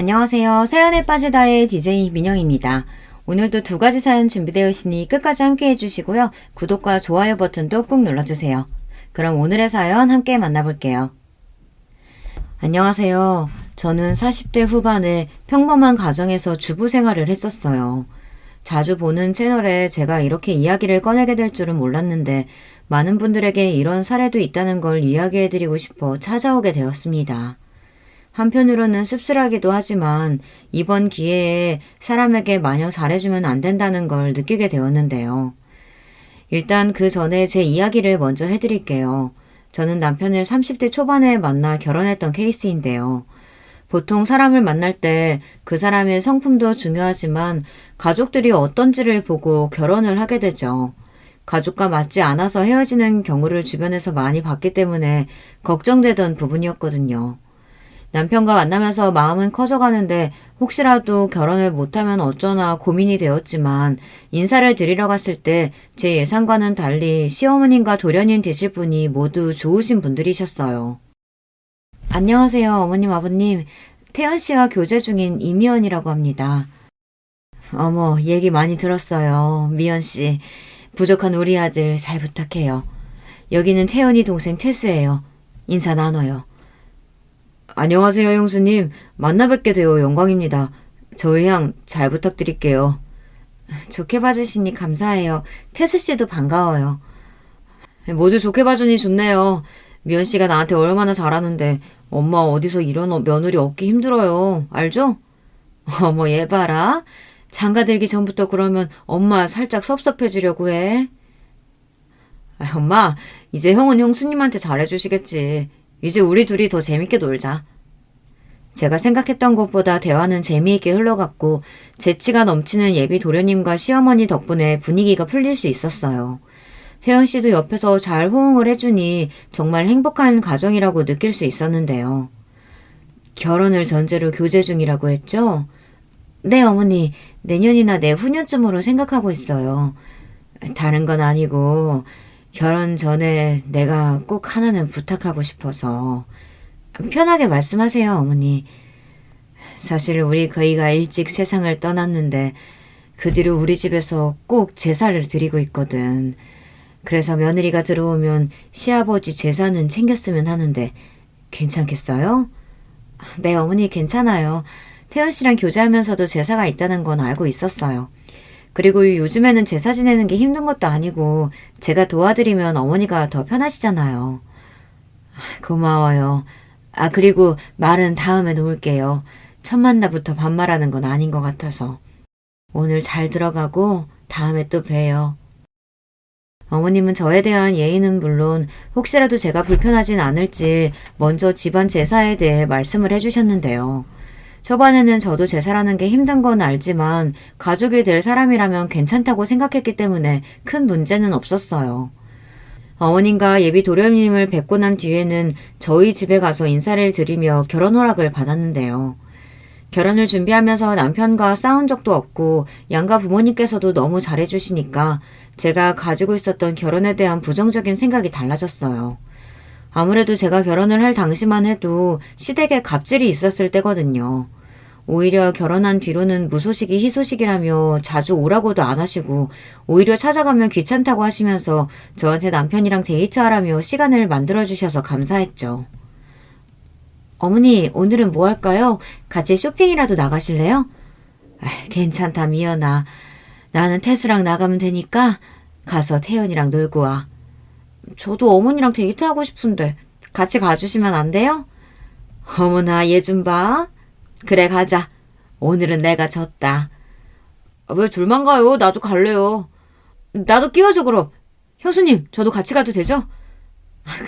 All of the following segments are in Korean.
안녕하세요. 사연에 빠지다의 DJ 민영입니다. 오늘도 두 가지 사연 준비되어 있으니 끝까지 함께 해주시고요. 구독과 좋아요 버튼도 꾹 눌러주세요. 그럼 오늘의 사연 함께 만나볼게요. 안녕하세요. 저는 40대 후반에 평범한 가정에서 주부 생활을 했었어요. 자주 보는 채널에 제가 이렇게 이야기를 꺼내게 될 줄은 몰랐는데 많은 분들에게 이런 사례도 있다는 걸 이야기해드리고 싶어 찾아오게 되었습니다. 한편으로는 씁쓸하기도 하지만 이번 기회에 사람에게 마냥 잘해주면 안 된다는 걸 느끼게 되었는데요. 일단 그 전에 제 이야기를 먼저 해드릴게요. 저는 남편을 30대 초반에 만나 결혼했던 케이스인데요. 보통 사람을 만날 때 그 사람의 성품도 중요하지만 가족들이 어떤지를 보고 결혼을 하게 되죠. 가족과 맞지 않아서 헤어지는 경우를 주변에서 많이 봤기 때문에 걱정되던 부분이었거든요. 남편과 만나면서 마음은 커져가는데 혹시라도 결혼을 못하면 어쩌나 고민이 되었지만 인사를 드리러 갔을 때 제 예상과는 달리 시어머님과 돌연인 되실 분이 모두 좋으신 분들이셨어요. 안녕하세요, 어머님, 아버님. 태연 씨와 교제 중인 이미연이라고 합니다. 어머, 얘기 많이 들었어요. 미연 씨. 부족한 우리 아들 잘 부탁해요. 여기는 태연이 동생 태수예요. 인사 나눠요. 안녕하세요, 형수님. 만나 뵙게 되어 영광입니다. 저희 양 잘 부탁드릴게요. 좋게 봐주시니 감사해요. 태수 씨도 반가워요. 모두 좋게 봐주니 좋네요. 미연 씨가 나한테 얼마나 잘하는데 엄마 어디서 이런 며느리 얻기 힘들어요. 알죠? 어머, 얘 봐라. 장가 들기 전부터 그러면 엄마 살짝 섭섭해지려고 해. 엄마, 이제 형은 형수님한테 잘해주시겠지. 이제 우리 둘이 더 재밌게 놀자. 제가 생각했던 것보다 대화는 재미있게 흘러갔고 재치가 넘치는 예비 도련님과 시어머니 덕분에 분위기가 풀릴 수 있었어요. 태연 씨도 옆에서 잘 호응을 해주니 정말 행복한 가정이라고 느낄 수 있었는데요. 결혼을 전제로 교제 중이라고 했죠? 네, 어머니. 내년이나 내후년쯤으로 생각하고 있어요. 다른 건 아니고 결혼 전에 내가 꼭 하나는 부탁하고 싶어서. 편하게 말씀하세요, 어머니. 사실 우리 거의가 일찍 세상을 떠났는데 그 뒤로 우리 집에서 꼭 제사를 드리고 있거든. 그래서 며느리가 들어오면 시아버지 제사는 챙겼으면 하는데 괜찮겠어요? 네, 어머니 괜찮아요. 태연 씨랑 교제하면서도 제사가 있다는 건 알고 있었어요. 그리고 요즘에는 제사 지내는 게 힘든 것도 아니고 제가 도와드리면 어머니가 더 편하시잖아요. 고마워요. 그리고 말은 다음에 놓을게요. 첫 만나부터 반말하는 건 아닌 것 같아서. 오늘 잘 들어가고 다음에 또 봬요. 어머님은 저에 대한 예의는 물론 혹시라도 제가 불편하진 않을지 먼저 집안 제사에 대해 말씀을 해주셨는데요. 초반에는 저도 제사라는 게 힘든 건 알지만 가족이 될 사람이라면 괜찮다고 생각했기 때문에 큰 문제는 없었어요. 어머님과 예비 도련님을 뵙고 난 뒤에는 저희 집에 가서 인사를 드리며 결혼 허락을 받았는데요. 결혼을 준비하면서 남편과 싸운 적도 없고 양가 부모님께서도 너무 잘해주시니까 제가 가지고 있었던 결혼에 대한 부정적인 생각이 달라졌어요. 아무래도 제가 결혼을 할 당시만 해도 시댁에 갑질이 있었을 때거든요. 오히려 결혼한 뒤로는 무소식이 희소식이라며 자주 오라고도 안 하시고 오히려 찾아가면 귀찮다고 하시면서 저한테 남편이랑 데이트하라며 시간을 만들어주셔서 감사했죠. 어머니, 오늘은 뭐 할까요? 같이 쇼핑이라도 나가실래요? 괜찮다, 미연아. 나는 태수랑 나가면 되니까 가서 태연이랑 놀고 와. 저도 어머니랑 데이트하고 싶은데 같이 가주시면 안 돼요? 어머나, 얘 좀 봐. 그래, 가자. 오늘은 내가 졌다. 왜 둘만 가요? 나도 갈래요. 나도 끼워줘, 그럼. 형수님, 저도 같이 가도 되죠?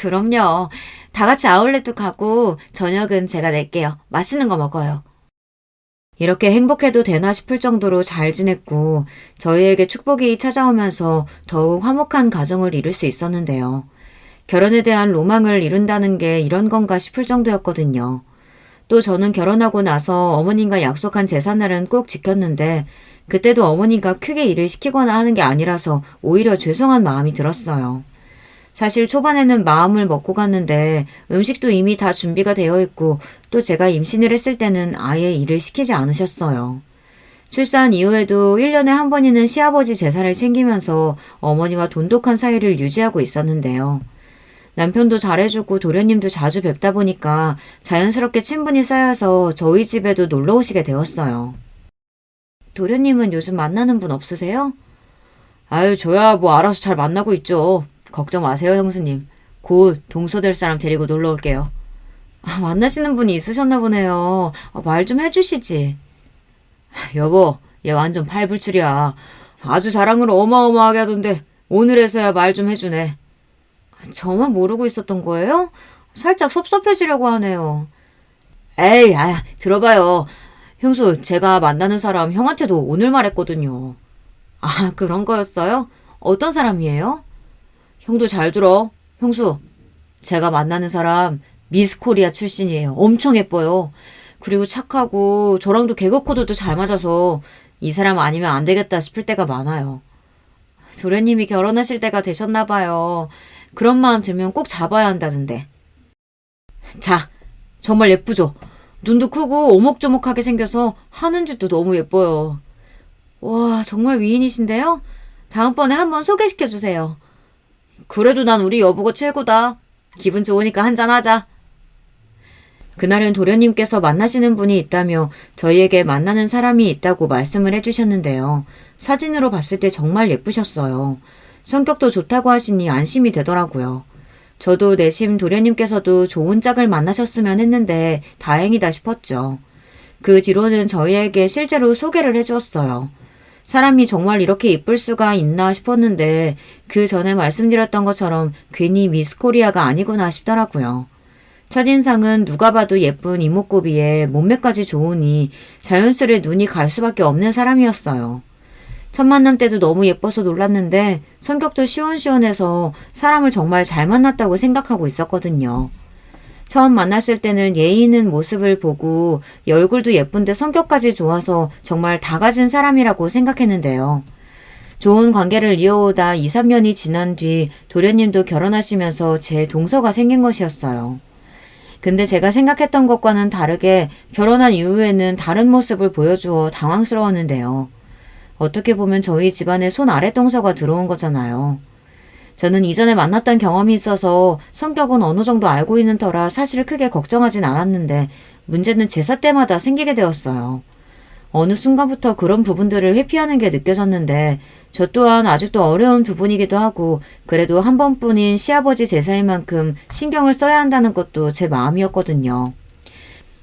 그럼요. 다 같이 아울렛도 가고 저녁은 제가 낼게요. 맛있는 거 먹어요. 이렇게 행복해도 되나 싶을 정도로 잘 지냈고 저희에게 축복이 찾아오면서 더욱 화목한 가정을 이룰 수 있었는데요. 결혼에 대한 로망을 이룬다는 게 이런 건가 싶을 정도였거든요. 또 저는 결혼하고 나서 어머님과 약속한 제삿날은 꼭 지켰는데 그때도 어머니가 크게 일을 시키거나 하는 게 아니라서 오히려 죄송한 마음이 들었어요. 사실 초반에는 마음을 먹고 갔는데 음식도 이미 다 준비가 되어 있고 또 제가 임신을 했을 때는 아예 일을 시키지 않으셨어요. 출산 이후에도 1년에 한 번이는 시아버지 제사를 챙기면서 어머니와 돈독한 사이를 유지하고 있었는데요. 남편도 잘해주고 도련님도 자주 뵙다 보니까 자연스럽게 친분이 쌓여서 저희 집에도 놀러 오시게 되었어요. 도련님은 요즘 만나는 분 없으세요? 아유, 저야 뭐 알아서 잘 만나고 있죠. 걱정 마세요, 형수님. 곧 동서될 사람 데리고 놀러 올게요. 만나시는 분이 있으셨나 보네요. 말 좀 해주시지. 여보, 얘 완전 팔불출이야. 아주 자랑을 어마어마하게 하던데 오늘에서야 말 좀 해주네. 저만 모르고 있었던 거예요? 살짝 섭섭해지려고 하네요. 에이, 들어봐요. 형수, 제가 만나는 사람 형한테도 오늘 말했거든요. 아, 그런 거였어요? 어떤 사람이에요? 형도 잘 들어. 형수, 제가 만나는 사람 미스 코리아 출신이에요. 엄청 예뻐요. 그리고 착하고 저랑도 개그 코드도 잘 맞아서 이 사람 아니면 안 되겠다 싶을 때가 많아요. 도련님이 결혼하실 때가 되셨나 봐요. 그런 마음 들면 꼭 잡아야 한다던데. 자, 정말 예쁘죠? 눈도 크고 오목조목하게 생겨서 하는 짓도 너무 예뻐요. 와, 정말 미인이신데요? 다음번에 한번 소개시켜주세요. 그래도 난 우리 여보가 최고다. 기분 좋으니까 한잔하자. 그날은 도련님께서 만나시는 분이 있다며 저희에게 만나는 사람이 있다고 말씀을 해주셨는데요. 사진으로 봤을 때 정말 예쁘셨어요. 성격도 좋다고 하시니 안심이 되더라고요. 저도 내심 도련님께서도 좋은 짝을 만나셨으면 했는데 다행이다 싶었죠. 그 뒤로는 저희에게 실제로 소개를 해주었어요. 사람이 정말 이렇게 이쁠 수가 있나 싶었는데 그 전에 말씀드렸던 것처럼 괜히 미스 코리아가 아니구나 싶더라고요. 첫인상은 누가 봐도 예쁜 이목구비에 몸매까지 좋으니 자연스레 눈이 갈 수밖에 없는 사람이었어요. 첫 만남 때도 너무 예뻐서 놀랐는데 성격도 시원시원해서 사람을 정말 잘 만났다고 생각하고 있었거든요. 처음 만났을 때는 예의 있는 모습을 보고 얼굴도 예쁜데 성격까지 좋아서 정말 다 가진 사람이라고 생각했는데요. 좋은 관계를 이어오다 2, 3년이 지난 뒤 도련님도 결혼하시면서 제 동서가 생긴 것이었어요. 근데 제가 생각했던 것과는 다르게 결혼한 이후에는 다른 모습을 보여주어 당황스러웠는데요. 어떻게 보면 저희 집안에 손 아래 동서가 들어온 거잖아요. 저는 이전에 만났던 경험이 있어서 성격은 어느 정도 알고 있는 터라 사실 크게 걱정하진 않았는데 문제는 제사 때마다 생기게 되었어요. 어느 순간부터 그런 부분들을 회피하는 게 느껴졌는데 저 또한 아직도 어려운 부분이기도 하고 그래도 한 번뿐인 시아버지 제사인 만큼 신경을 써야 한다는 것도 제 마음이었거든요.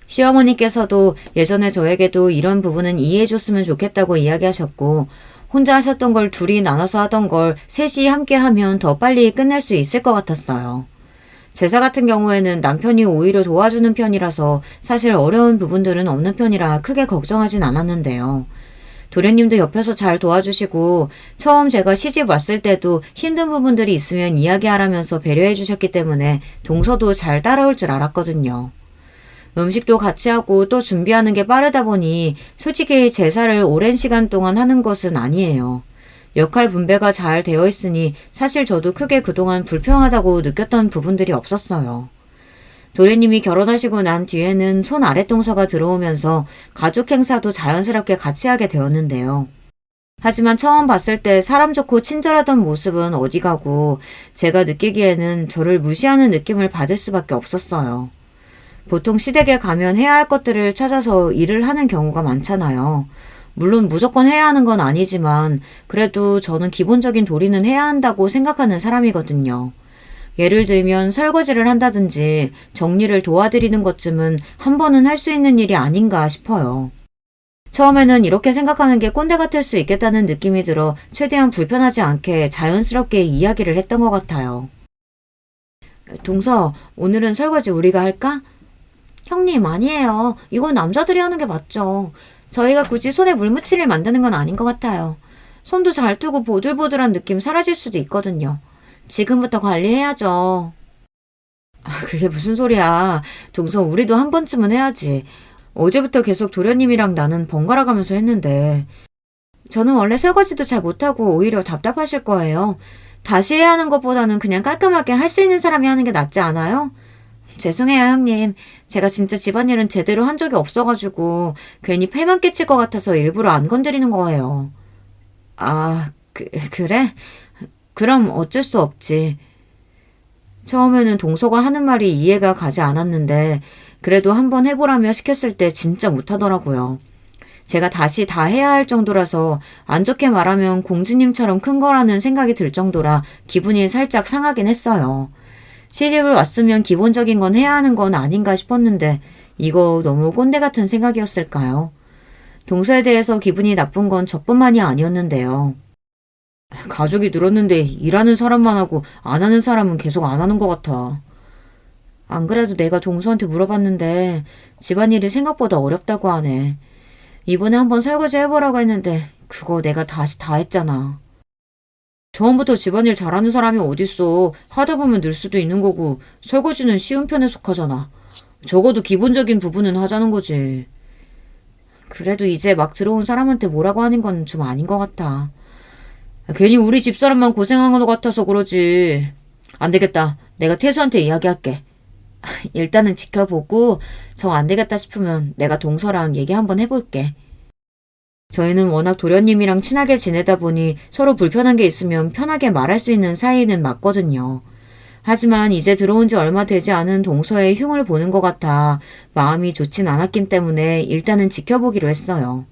시어머니께서도 예전에 저에게도 이런 부분은 이해해줬으면 좋겠다고 이야기하셨고 혼자 하셨던 걸 둘이 나눠서 하던 걸 셋이 함께 하면 더 빨리 끝낼 수 있을 것 같았어요. 제사 같은 경우에는 남편이 오히려 도와주는 편이라서 사실 어려운 부분들은 없는 편이라 크게 걱정하진 않았는데요. 도련님도 옆에서 잘 도와주시고 처음 제가 시집 왔을 때도 힘든 부분들이 있으면 이야기하라면서 배려해 주셨기 때문에 동서도 잘 따라올 줄 알았거든요. 음식도 같이 하고 또 준비하는 게 빠르다 보니 솔직히 제사를 오랜 시간 동안 하는 것은 아니에요. 역할 분배가 잘 되어 있으니 사실 저도 크게 그동안 불평하다고 느꼈던 부분들이 없었어요. 도련님이 결혼하시고 난 뒤에는 손 아랫동서가 들어오면서 가족 행사도 자연스럽게 같이 하게 되었는데요. 하지만 처음 봤을 때 사람 좋고 친절하던 모습은 어디 가고 제가 느끼기에는 저를 무시하는 느낌을 받을 수밖에 없었어요. 보통 시댁에 가면 해야 할 것들을 찾아서 일을 하는 경우가 많잖아요. 물론 무조건 해야 하는 건 아니지만 그래도 저는 기본적인 도리는 해야 한다고 생각하는 사람이거든요. 예를 들면 설거지를 한다든지 정리를 도와드리는 것쯤은 한 번은 할 수 있는 일이 아닌가 싶어요. 처음에는 이렇게 생각하는 게 꼰대 같을 수 있겠다는 느낌이 들어 최대한 불편하지 않게 자연스럽게 이야기를 했던 것 같아요. 동서, 오늘은 설거지 우리가 할까? 형님, 아니에요. 이건 남자들이 하는 게 맞죠. 저희가 굳이 손에 물 묻힐 일 만드는 건 아닌 것 같아요. 손도 잘 트고 보들보들한 느낌 사라질 수도 있거든요. 지금부터 관리해야죠. 그게 무슨 소리야. 동서, 우리도 한 번쯤은 해야지. 어제부터 계속 도련님이랑 나는 번갈아 가면서 했는데 저는 원래 설거지도 잘 못하고 오히려 답답하실 거예요. 다시 해야 하는 것보다는 그냥 깔끔하게 할 수 있는 사람이 하는 게 낫지 않아요? 죄송해요, 형님. 제가 진짜 집안일은 제대로 한 적이 없어가지고 괜히 폐만 끼칠 것 같아서 일부러 안 건드리는 거예요. 아, 그래? 그럼 어쩔 수 없지. 처음에는 동서가 하는 말이 이해가 가지 않았는데 그래도 한번 해보라며 시켰을 때 진짜 못하더라고요. 제가 다시 다 해야 할 정도라서 안 좋게 말하면 공주님처럼 큰 거라는 생각이 들 정도라 기분이 살짝 상하긴 했어요. 시집을 왔으면 기본적인 건 해야 하는 건 아닌가 싶었는데 이거 너무 꼰대 같은 생각이었을까요? 동서에 대해서 기분이 나쁜 건 저뿐만이 아니었는데요. 가족이 늘었는데 일하는 사람만 하고 안 하는 사람은 계속 안 하는 것 같아. 안 그래도 내가 동서한테 물어봤는데 집안일이 생각보다 어렵다고 하네. 이번에 한번 설거지 해보라고 했는데 그거 내가 다시 다 했잖아. 처음부터 집안일 잘하는 사람이 어딨어. 하다 보면 늘 수도 있는 거고 설거지는 쉬운 편에 속하잖아. 적어도 기본적인 부분은 하자는 거지. 그래도 이제 막 들어온 사람한테 뭐라고 하는 건 좀 아닌 것 같아. 괜히 우리 집사람만 고생한 것 같아서 그러지. 안 되겠다. 내가 태수한테 이야기할게. 일단은 지켜보고 정 안 되겠다 싶으면 내가 동서랑 얘기 한번 해볼게. 저희는 워낙 도련님이랑 친하게 지내다 보니 서로 불편한 게 있으면 편하게 말할 수 있는 사이는 맞거든요. 하지만 이제 들어온 지 얼마 되지 않은 동서의 흉을 보는 것 같아 마음이 좋진 않았기 때문에 일단은 지켜보기로 했어요.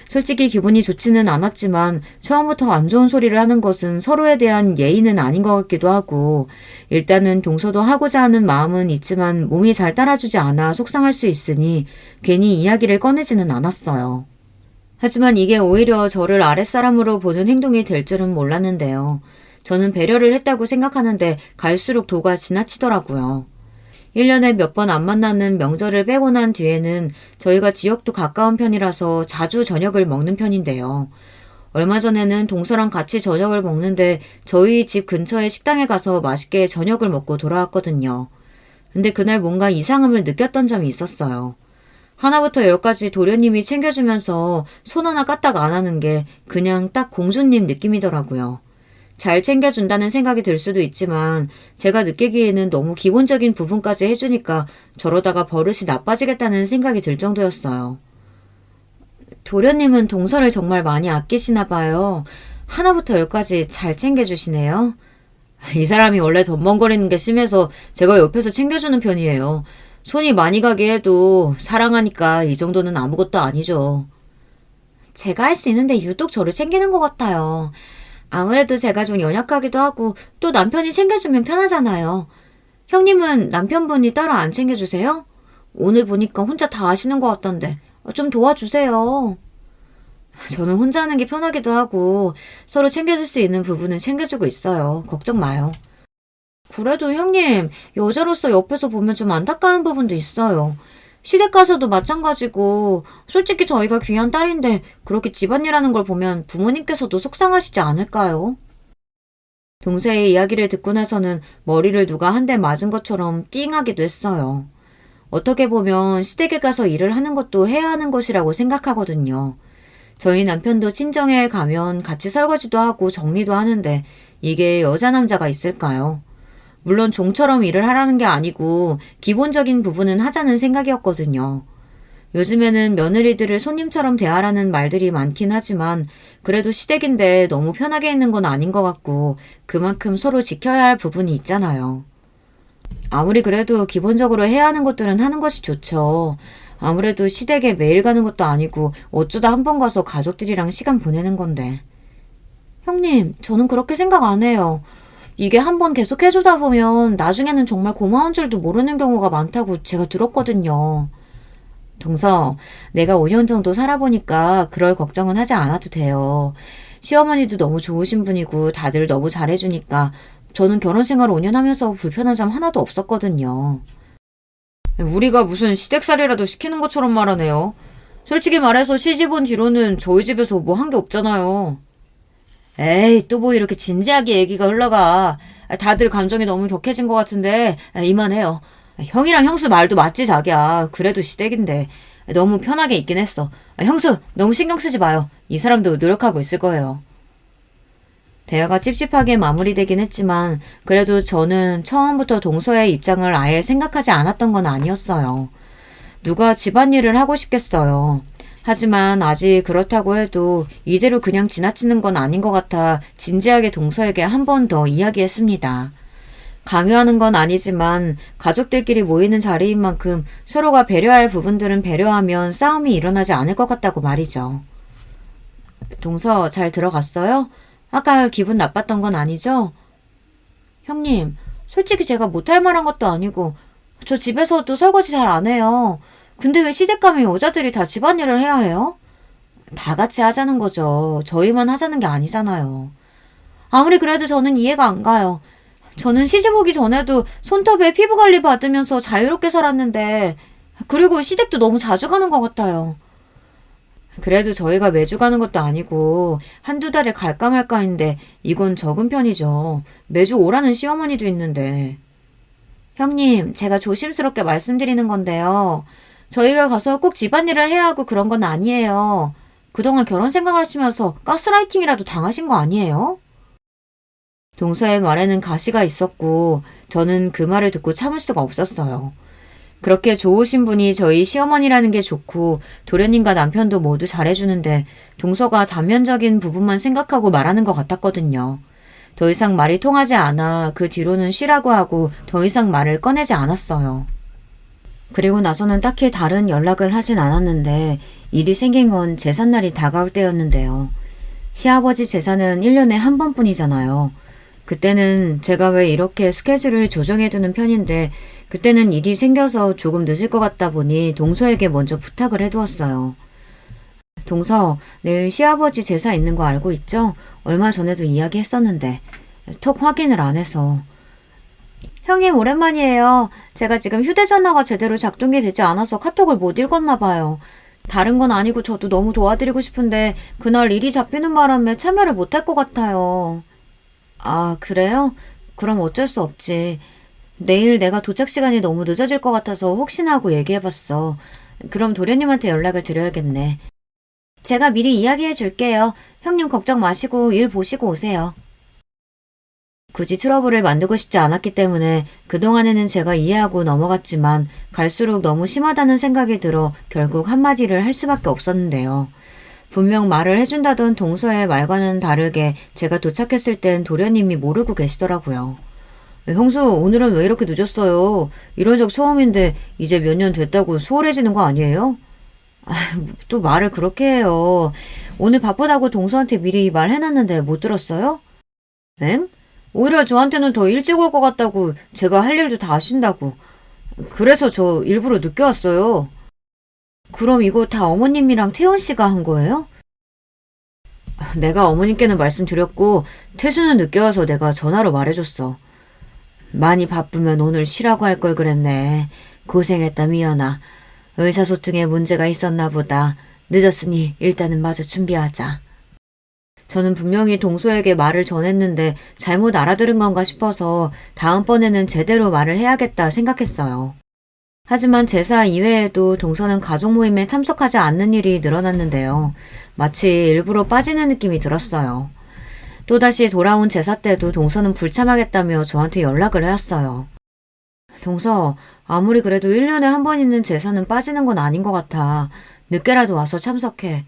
솔직히 기분이 좋지는 않았지만 처음부터 안 좋은 소리를 하는 것은 서로에 대한 예의는 아닌 것 같기도 하고 일단은 동서도 하고자 하는 마음은 있지만 몸이 잘 따라주지 않아 속상할 수 있으니 괜히 이야기를 꺼내지는 않았어요. 하지만 이게 오히려 저를 아랫사람으로 보는 행동이 될 줄은 몰랐는데요. 저는 배려를 했다고 생각하는데 갈수록 도가 지나치더라고요. 1년에 몇 번 안 만나는 명절을 빼고 난 뒤에는 저희가 지역도 가까운 편이라서 자주 저녁을 먹는 편인데요. 얼마 전에는 동서랑 같이 저녁을 먹는데 저희 집 근처의 식당에 가서 맛있게 저녁을 먹고 돌아왔거든요. 근데 그날 뭔가 이상함을 느꼈던 점이 있었어요. 하나부터 열까지 도련님이 챙겨주면서 손 하나 까딱 안 하는 게 그냥 딱 공주님 느낌이더라고요. 잘 챙겨준다는 생각이 들 수도 있지만 제가 느끼기에는 너무 기본적인 부분까지 해주니까 저러다가 버릇이 나빠지겠다는 생각이 들 정도였어요. 도련님은 동서를 정말 많이 아끼시나 봐요. 하나부터 열까지 잘 챙겨주시네요. 이 사람이 원래 덤벙거리는 게 심해서 제가 옆에서 챙겨주는 편이에요. 손이 많이 가게 해도 사랑하니까 이 정도는 아무것도 아니죠. 제가 할 수 있는데 유독 저를 챙기는 것 같아요. 아무래도 제가 좀 연약하기도 하고 또 남편이 챙겨주면 편하잖아요. 형님은 남편분이 따로 안 챙겨주세요? 오늘 보니까 혼자 다 하시는 것 같던데 좀 도와주세요. 저는 혼자 하는 게 편하기도 하고 서로 챙겨줄 수 있는 부분은 챙겨주고 있어요. 걱정 마요. 그래도 형님, 여자로서 옆에서 보면 좀 안타까운 부분도 있어요. 시댁 가서도 마찬가지고 솔직히 저희가 귀한 딸인데 그렇게 집안일하는 걸 보면 부모님께서도 속상하시지 않을까요? 동생의 이야기를 듣고 나서는 머리를 누가 한 대 맞은 것처럼 띵하기도 했어요. 어떻게 보면 시댁에 가서 일을 하는 것도 해야 하는 것이라고 생각하거든요. 저희 남편도 친정에 가면 같이 설거지도 하고 정리도 하는데 이게 여자 남자가 있을까요? 물론 종처럼 일을 하라는 게 아니고 기본적인 부분은 하자는 생각이었거든요. 요즘에는 며느리들을 손님처럼 대하라는 말들이 많긴 하지만 그래도 시댁인데 너무 편하게 있는 건 아닌 것 같고 그만큼 서로 지켜야 할 부분이 있잖아요. 아무리 그래도 기본적으로 해야 하는 것들은 하는 것이 좋죠. 아무래도 시댁에 매일 가는 것도 아니고 어쩌다 한 번 가서 가족들이랑 시간 보내는 건데. 형님, 저는 그렇게 생각 안 해요. 이게 한 번 계속 해주다 보면 나중에는 정말 고마운 줄도 모르는 경우가 많다고 제가 들었거든요. 동서, 내가 5년 정도 살아보니까 그럴 걱정은 하지 않아도 돼요. 시어머니도 너무 좋으신 분이고 다들 너무 잘해주니까 저는 결혼 생활 5년 하면서 불편한 점 하나도 없었거든요. 우리가 무슨 시댁살이라도 시키는 것처럼 말하네요. 솔직히 말해서 시집 온 뒤로는 저희 집에서 뭐 한 게 없잖아요. 에이, 또 뭐 이렇게 진지하게 얘기가 흘러가. 다들 감정이 너무 격해진 것 같은데 이만해요. 형이랑 형수 말도 맞지 자기야. 그래도 시댁인데 너무 편하게 있긴 했어. 형수 너무 신경 쓰지 마요. 이 사람도 노력하고 있을 거예요. 대화가 찝찝하게 마무리되긴 했지만 그래도 저는 처음부터 동서의 입장을 아예 생각하지 않았던 건 아니었어요. 누가 집안일을 하고 싶겠어요. 하지만 아직 그렇다고 해도 이대로 그냥 지나치는 건 아닌 것 같아 진지하게 동서에게 한 번 더 이야기했습니다. 강요하는 건 아니지만 가족들끼리 모이는 자리인 만큼 서로가 배려할 부분들은 배려하면 싸움이 일어나지 않을 것 같다고 말이죠. 동서 잘 들어갔어요? 아까 기분 나빴던 건 아니죠? 형님, 솔직히 제가 못할 만한 것도 아니고 저 집에서도 설거지 잘 안 해요. 근데 왜 시댁 가면 여자들이 다 집안일을 해야 해요? 다 같이 하자는 거죠. 저희만 하자는 게 아니잖아요. 아무리 그래도 저는 이해가 안 가요. 저는 시집 오기 전에도 손톱에 피부 관리 받으면서 자유롭게 살았는데 그리고 시댁도 너무 자주 가는 것 같아요. 그래도 저희가 매주 가는 것도 아니고 한두 달에 갈까 말까인데 이건 적은 편이죠. 매주 오라는 시어머니도 있는데. 형님, 제가 조심스럽게 말씀드리는 건데요. 저희가 가서 꼭 집안일을 해야 하고 그런 건 아니에요. 그동안 결혼 생각을 하시면서 가스라이팅이라도 당하신 거 아니에요? 동서의 말에는 가시가 있었고 저는 그 말을 듣고 참을 수가 없었어요. 그렇게 좋으신 분이 저희 시어머니라는 게 좋고 도련님과 남편도 모두 잘해주는데 동서가 단면적인 부분만 생각하고 말하는 것 같았거든요. 더 이상 말이 통하지 않아 그 뒤로는 쉬라고 하고 더 이상 말을 꺼내지 않았어요. 그리고 나서는 딱히 다른 연락을 하진 않았는데 일이 생긴 건 제삿날이 다가올 때였는데요. 시아버지 제사는 1년에 한 번뿐이잖아요. 그때는 제가 왜 이렇게 스케줄을 조정해두는 편인데 그때는 일이 생겨서 조금 늦을 것 같다 보니 동서에게 먼저 부탁을 해두었어요. 동서, 내일 시아버지 제사 있는 거 알고 있죠? 얼마 전에도 이야기했었는데 톡 확인을 안 해서. 형님 오랜만이에요. 제가 지금 휴대전화가 제대로 작동이 되지 않아서 카톡을 못 읽었나 봐요. 다른 건 아니고 저도 너무 도와드리고 싶은데 그날 일이 잡히는 바람에 참여를 못할 것 같아요. 아, 그래요? 그럼 어쩔 수 없지. 내일 내가 도착 시간이 너무 늦어질 것 같아서 혹시나 하고 얘기해봤어. 그럼 도련님한테 연락을 드려야겠네. 제가 미리 이야기해 줄게요. 형님 걱정 마시고 일 보시고 오세요. 굳이 트러블을 만들고 싶지 않았기 때문에 그동안에는 제가 이해하고 넘어갔지만 갈수록 너무 심하다는 생각이 들어 결국 한마디를 할 수밖에 없었는데요. 분명 말을 해준다던 동서의 말과는 다르게 제가 도착했을 땐 도련님이 모르고 계시더라고요. 형수, 오늘은 왜 이렇게 늦었어요? 이런 적 처음인데 이제 몇 년 됐다고 소홀해지는 거 아니에요? 아, 또 말을 그렇게 해요. 오늘 바쁘다고 동서한테 미리 말해놨는데 못 들었어요? 엥? 오히려 저한테는 더 일찍 올 것 같다고 제가 할 일도 다 하신다고. 그래서 저 일부러 늦게 왔어요. 그럼 이거 다 어머님이랑 태연 씨가 한 거예요? 내가 어머님께는 말씀드렸고 태수는 늦게 와서 내가 전화로 말해줬어. 많이 바쁘면 오늘 쉬라고 할 걸 그랬네. 고생했다 미연아. 의사소통에 문제가 있었나 보다. 늦었으니 일단은 마저 준비하자. 저는 분명히 동서에게 말을 전했는데 잘못 알아들은 건가 싶어서 다음번에는 제대로 말을 해야겠다 생각했어요. 하지만 제사 이외에도 동서는 가족 모임에 참석하지 않는 일이 늘어났는데요. 마치 일부러 빠지는 느낌이 들었어요. 또다시 돌아온 제사 때도 동서는 불참하겠다며 저한테 연락을 해왔어요. 동서, 아무리 그래도 1년에 한 번 있는 제사는 빠지는 건 아닌 것 같아. 늦게라도 와서 참석해.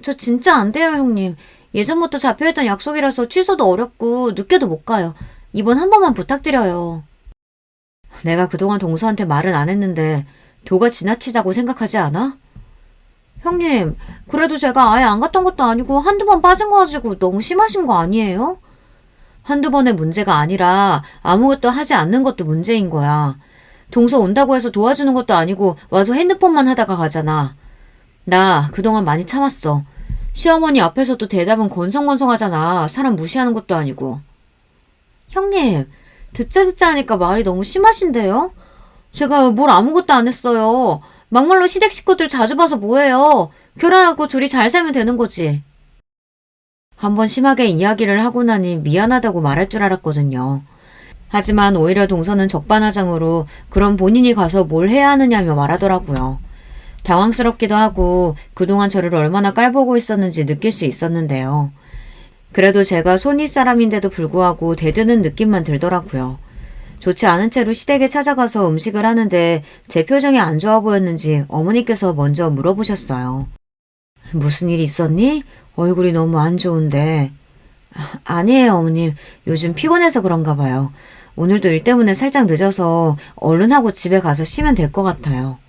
저 진짜 안 돼요, 형님. 예전부터 잡혀있던 약속이라서 취소도 어렵고 늦게도 못 가요. 이번 한 번만 부탁드려요. 내가 그동안 동서한테 말은 안 했는데 도가 지나치다고 생각하지 않아? 형님, 그래도 제가 아예 안 갔던 것도 아니고 한두 번 빠진 거 가지고 너무 심하신 거 아니에요? 한두 번의 문제가 아니라 아무것도 하지 않는 것도 문제인 거야. 동서 온다고 해서 도와주는 것도 아니고 와서 핸드폰만 하다가 가잖아. 나 그동안 많이 참았어. 시어머니 앞에서도 대답은 건성건성하잖아. 사람 무시하는 것도 아니고. 형님, 듣자 하니까 말이 너무 심하신데요? 제가 뭘 아무것도 안 했어요. 막말로 시댁 식구들 자주 봐서 뭐해요. 결혼하고 둘이 잘 살면 되는 거지. 한번 심하게 이야기를 하고 나니 미안하다고 말할 줄 알았거든요. 하지만 오히려 동서는 적반하장으로 그럼 본인이 가서 뭘 해야 하느냐며 말하더라고요. 당황스럽기도 하고 그동안 저를 얼마나 깔보고 있었는지 느낄 수 있었는데요. 그래도 제가 손윗 사람인데도 불구하고 대드는 느낌만 들더라고요. 좋지 않은 채로 시댁에 찾아가서 음식을 하는데 제 표정이 안 좋아 보였는지 어머니께서 먼저 물어보셨어요. 무슨 일 있었니? 얼굴이 너무 안 좋은데. 아니에요, 어머님. 요즘 피곤해서 그런가 봐요. 오늘도 일 때문에 살짝 늦어서 얼른 하고 집에 가서 쉬면 될 것 같아요.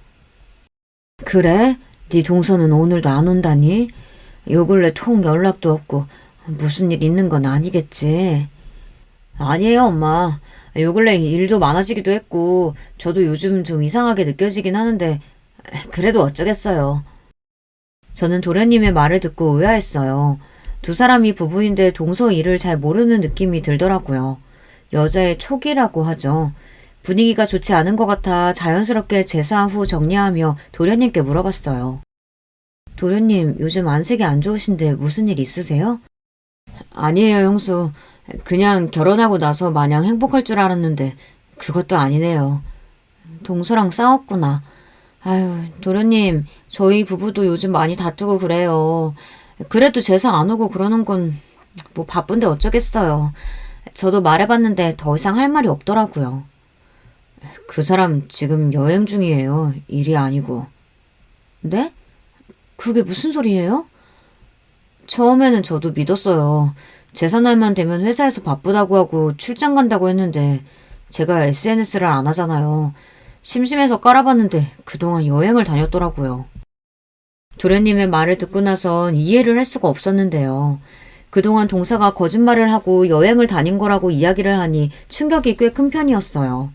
그래? 네 동서는 오늘도 안 온다니? 요 근래 통 연락도 없고 무슨 일 있는 건 아니겠지? 아니에요, 엄마. 요 근래 일도 많아지기도 했고 저도 요즘 좀 이상하게 느껴지긴 하는데 그래도 어쩌겠어요. 저는 도련님의 말을 듣고 의아했어요. 두 사람이 부부인데 동서 일을 잘 모르는 느낌이 들더라고요. 여자의 촉이라고 하죠. 분위기가 좋지 않은 것 같아 자연스럽게 제사 후 정리하며 도련님께 물어봤어요. 도련님, 요즘 안색이 안 좋으신데 무슨 일 있으세요? 아니에요, 형수. 그냥 결혼하고 나서 마냥 행복할 줄 알았는데 그것도 아니네요. 동서랑 싸웠구나. 아유, 도련님, 저희 부부도 요즘 많이 다투고 그래요. 그래도 제사 안 오고 그러는 건 뭐 바쁜데 어쩌겠어요. 저도 말해봤는데 더 이상 할 말이 없더라고요. 그 사람 지금 여행 중이에요. 일이 아니고. 네? 그게 무슨 소리예요? 처음에는 저도 믿었어요. 제사날만 되면 회사에서 바쁘다고 하고 출장 간다고 했는데 제가 SNS를 안 하잖아요. 심심해서 깔아봤는데 그동안 여행을 다녔더라고요. 도련님의 말을 듣고 나선 이해를 할 수가 없었는데요. 그동안 동사가 거짓말을 하고 여행을 다닌 거라고 이야기를 하니 충격이 꽤 큰 편이었어요.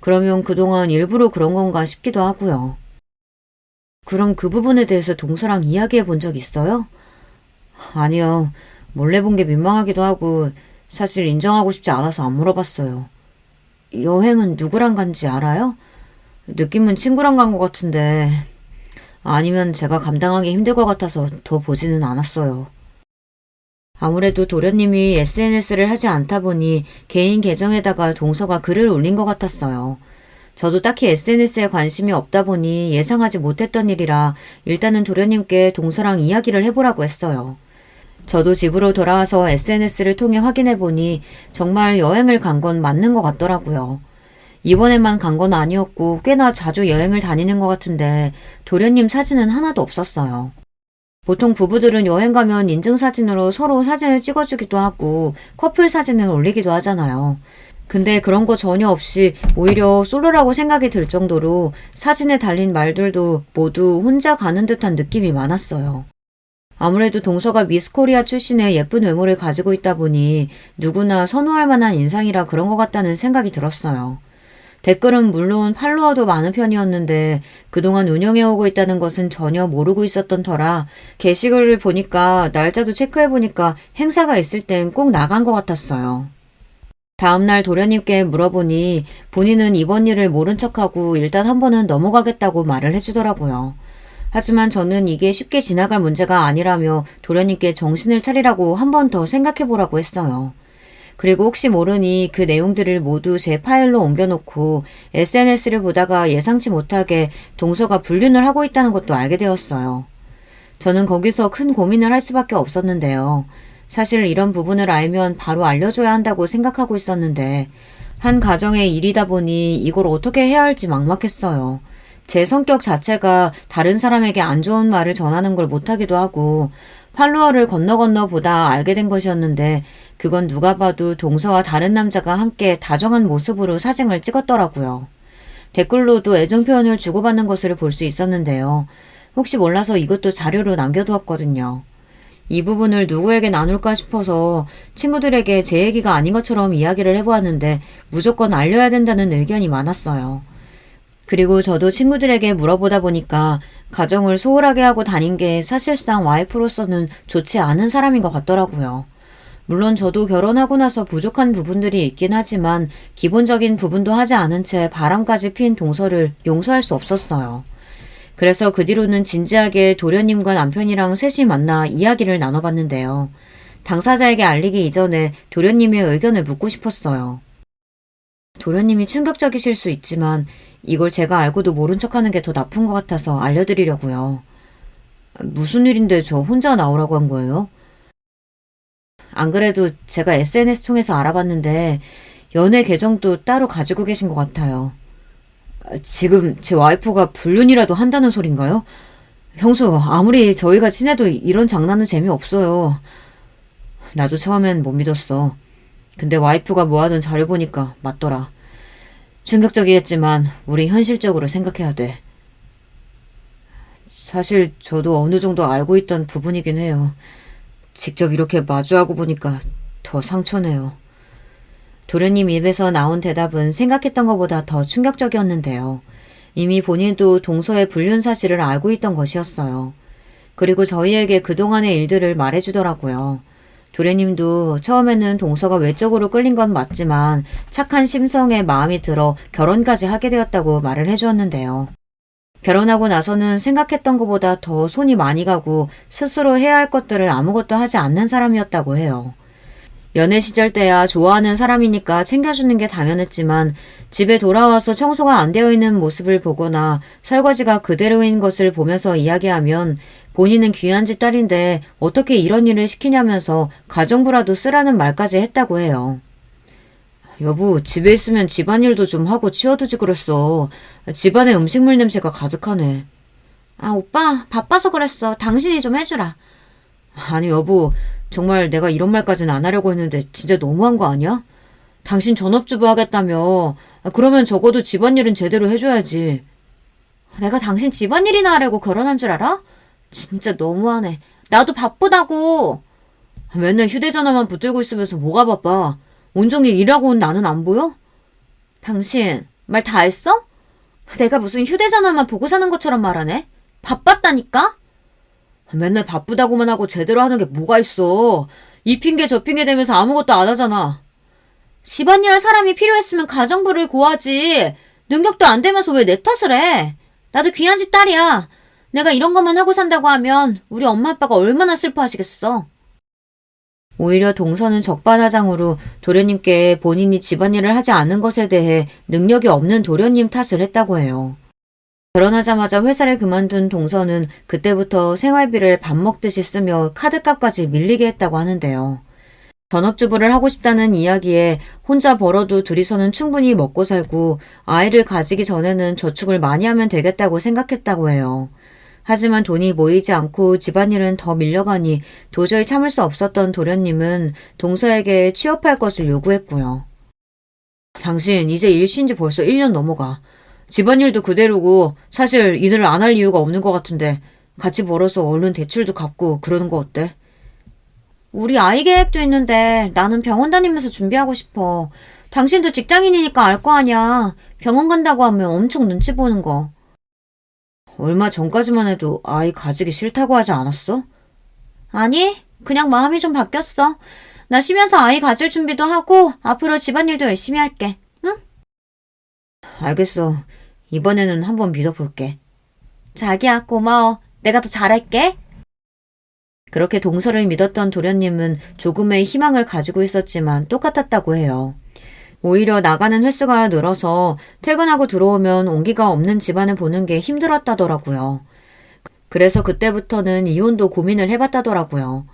그러면 그동안 일부러 그런 건가 싶기도 하고요. 그럼 그 부분에 대해서 동서랑 이야기해 본 적 있어요? 아니요. 몰래 본 게 민망하기도 하고 사실 인정하고 싶지 않아서 안 물어봤어요. 여행은 누구랑 간지 알아요? 느낌은 친구랑 간 것 같은데 아니면 제가 감당하기 힘들 것 같아서 더 보지는 않았어요. 아무래도 도련님이 SNS를 하지 않다 보니 개인 계정에다가 동서가 글을 올린 것 같았어요. 저도 딱히 SNS에 관심이 없다 보니 예상하지 못했던 일이라 일단은 도련님께 동서랑 이야기를 해보라고 했어요. 저도 집으로 돌아와서 SNS를 통해 확인해 보니 정말 여행을 간 건 맞는 것 같더라고요. 이번에만 간 건 아니었고 꽤나 자주 여행을 다니는 것 같은데 도련님 사진은 하나도 없었어요. 보통 부부들은 여행 가면 인증사진으로 서로 사진을 찍어주기도 하고 커플 사진을 올리기도 하잖아요. 근데 그런 거 전혀 없이 오히려 솔로라고 생각이 들 정도로 사진에 달린 말들도 모두 혼자 가는 듯한 느낌이 많았어요. 아무래도 동서가 미스 코리아 출신의 예쁜 외모를 가지고 있다 보니 누구나 선호할 만한 인상이라 그런 것 같다는 생각이 들었어요. 댓글은 물론 팔로워도 많은 편이었는데 그동안 운영해오고 있다는 것은 전혀 모르고 있었던 터라 게시글을 보니까 날짜도 체크해보니까 행사가 있을 땐 꼭 나간 것 같았어요. 다음날 도련님께 물어보니 본인은 이번 일을 모른 척하고 일단 한 번은 넘어가겠다고 말을 해주더라고요. 하지만 저는 이게 쉽게 지나갈 문제가 아니라며 도련님께 정신을 차리라고 한 번 더 생각해보라고 했어요. 그리고 혹시 모르니 그 내용들을 모두 제 파일로 옮겨놓고 SNS를 보다가 예상치 못하게 동서가 불륜을 하고 있다는 것도 알게 되었어요. 저는 거기서 큰 고민을 할 수밖에 없었는데요. 사실 이런 부분을 알면 바로 알려줘야 한다고 생각하고 있었는데 한 가정의 일이다 보니 이걸 어떻게 해야 할지 막막했어요. 제 성격 자체가 다른 사람에게 안 좋은 말을 전하는 걸 못하기도 하고 팔로워를 건너 보다 알게 된 것이었는데 그건 누가 봐도 동서와 다른 남자가 함께 다정한 모습으로 사진을 찍었더라고요. 댓글로도 애정 표현을 주고받는 것을 볼 수 있었는데요. 혹시 몰라서 이것도 자료로 남겨두었거든요. 이 부분을 누구에게 나눌까 싶어서 친구들에게 제 얘기가 아닌 것처럼 이야기를 해보았는데 무조건 알려야 된다는 의견이 많았어요. 그리고 저도 친구들에게 물어보다 보니까 가정을 소홀하게 하고 다닌 게 사실상 와이프로서는 좋지 않은 사람인 것 같더라고요. 물론 저도 결혼하고 나서 부족한 부분들이 있긴 하지만 기본적인 부분도 하지 않은 채 바람까지 핀 동서를 용서할 수 없었어요. 그래서 그 뒤로는 진지하게 도련님과 남편이랑 셋이 만나 이야기를 나눠봤는데요. 당사자에게 알리기 이전에 도련님의 의견을 묻고 싶었어요. 도련님이 충격적이실 수 있지만 이걸 제가 알고도 모른 척하는 게 더 나쁜 것 같아서 알려드리려고요. 무슨 일인데 저 혼자 나오라고 한 거예요? 안 그래도 제가 SNS 통해서 알아봤는데 연애 계정도 따로 가지고 계신 것 같아요. 지금 제 와이프가 불륜이라도 한다는 소린가요? 형수, 아무리 저희가 친해도 이런 장난은 재미없어요. 나도 처음엔 못 믿었어. 근데 와이프가 모아둔 자료 보니까 맞더라. 충격적이겠지만 우리 현실적으로 생각해야 돼. 사실 저도 어느 정도 알고 있던 부분이긴 해요. 직접 이렇게 마주하고 보니까 더 상처네요. 도련님 입에서 나온 대답은 생각했던 것보다 더 충격적이었는데요. 이미 본인도 동서의 불륜 사실을 알고 있던 것이었어요. 그리고 저희에게 그동안의 일들을 말해주더라고요. 도련님도 처음에는 동서가 외적으로 끌린 건 맞지만 착한 심성에 마음이 들어 결혼까지 하게 되었다고 말을 해주었는데요. 결혼하고 나서는 생각했던 것보다 더 손이 많이 가고 스스로 해야 할 것들을 아무것도 하지 않는 사람이었다고 해요. 연애 시절 때야 좋아하는 사람이니까 챙겨주는 게 당연했지만 집에 돌아와서 청소가 안 되어 있는 모습을 보거나 설거지가 그대로인 것을 보면서 이야기하면 본인은 귀한 집 딸인데 어떻게 이런 일을 시키냐면서 가정부라도 쓰라는 말까지 했다고 해요. 여보, 집에 있으면 집안일도 좀 하고 치워두지 그랬어. 집안에 음식물 냄새가 가득하네. 아, 오빠, 바빠서 그랬어. 당신이 좀 해주라. 아니, 여보, 정말 내가 이런 말까지는 안 하려고 했는데 진짜 너무한 거 아니야? 당신 전업주부 하겠다며. 그러면 적어도 집안일은 제대로 해줘야지. 내가 당신 집안일이나 하려고 결혼한 줄 알아? 진짜 너무하네. 나도 바쁘다고. 맨날 휴대전화만 붙들고 있으면서 뭐가 바빠? 온종일 일하고 온 나는 안 보여? 당신 말 다 했어? 내가 무슨 휴대전화만 보고 사는 것처럼 말하네? 바빴다니까? 맨날 바쁘다고만 하고 제대로 하는 게 뭐가 있어. 이 핑계 저 핑계 대면서 아무것도 안 하잖아. 집안일 할 사람이 필요했으면 가정부를 구하지. 능력도 안 되면서 왜 내 탓을 해? 나도 귀한 집 딸이야. 내가 이런 것만 하고 산다고 하면 우리 엄마 아빠가 얼마나 슬퍼하시겠어. 오히려 동서는 적반하장으로 도련님께 본인이 집안일을 하지 않은 것에 대해 능력이 없는 도련님 탓을 했다고 해요. 결혼하자마자 회사를 그만둔 동서는 그때부터 생활비를 밥 먹듯이 쓰며 카드값까지 밀리게 했다고 하는데요. 전업주부를 하고 싶다는 이야기에 혼자 벌어도 둘이서는 충분히 먹고 살고 아이를 가지기 전에는 저축을 많이 하면 되겠다고 생각했다고 해요. 하지만 돈이 모이지 않고 집안일은 더 밀려가니 도저히 참을 수 없었던 도련님은 동서에게 취업할 것을 요구했고요. 당신 이제 일 쉰 지 벌써 1년 넘어가. 집안일도 그대로고 사실 일을 안 할 이유가 없는 것 같은데 같이 벌어서 얼른 대출도 갚고 그러는 거 어때? 우리 아이 계획도 있는데 나는 병원 다니면서 준비하고 싶어. 당신도 직장인이니까 알 거 아냐. 병원 간다고 하면 엄청 눈치 보는 거. 얼마 전까지만 해도 아이 가지기 싫다고 하지 않았어? 아니, 그냥 마음이 좀 바뀌었어. 나 쉬면서 아이 가질 준비도 하고 앞으로 집안일도 열심히 할게. 응? 알겠어. 이번에는 한번 믿어볼게. 자기야, 고마워. 내가 더 잘할게. 그렇게 동서를 믿었던 도련님은 조금의 희망을 가지고 있었지만 똑같았다고 해요. 오히려 나가는 횟수가 늘어서 퇴근하고 들어오면 온기가 없는 집안을 보는 게 힘들었다더라고요. 그래서 그때부터는 이혼도 고민을 해봤다더라고요.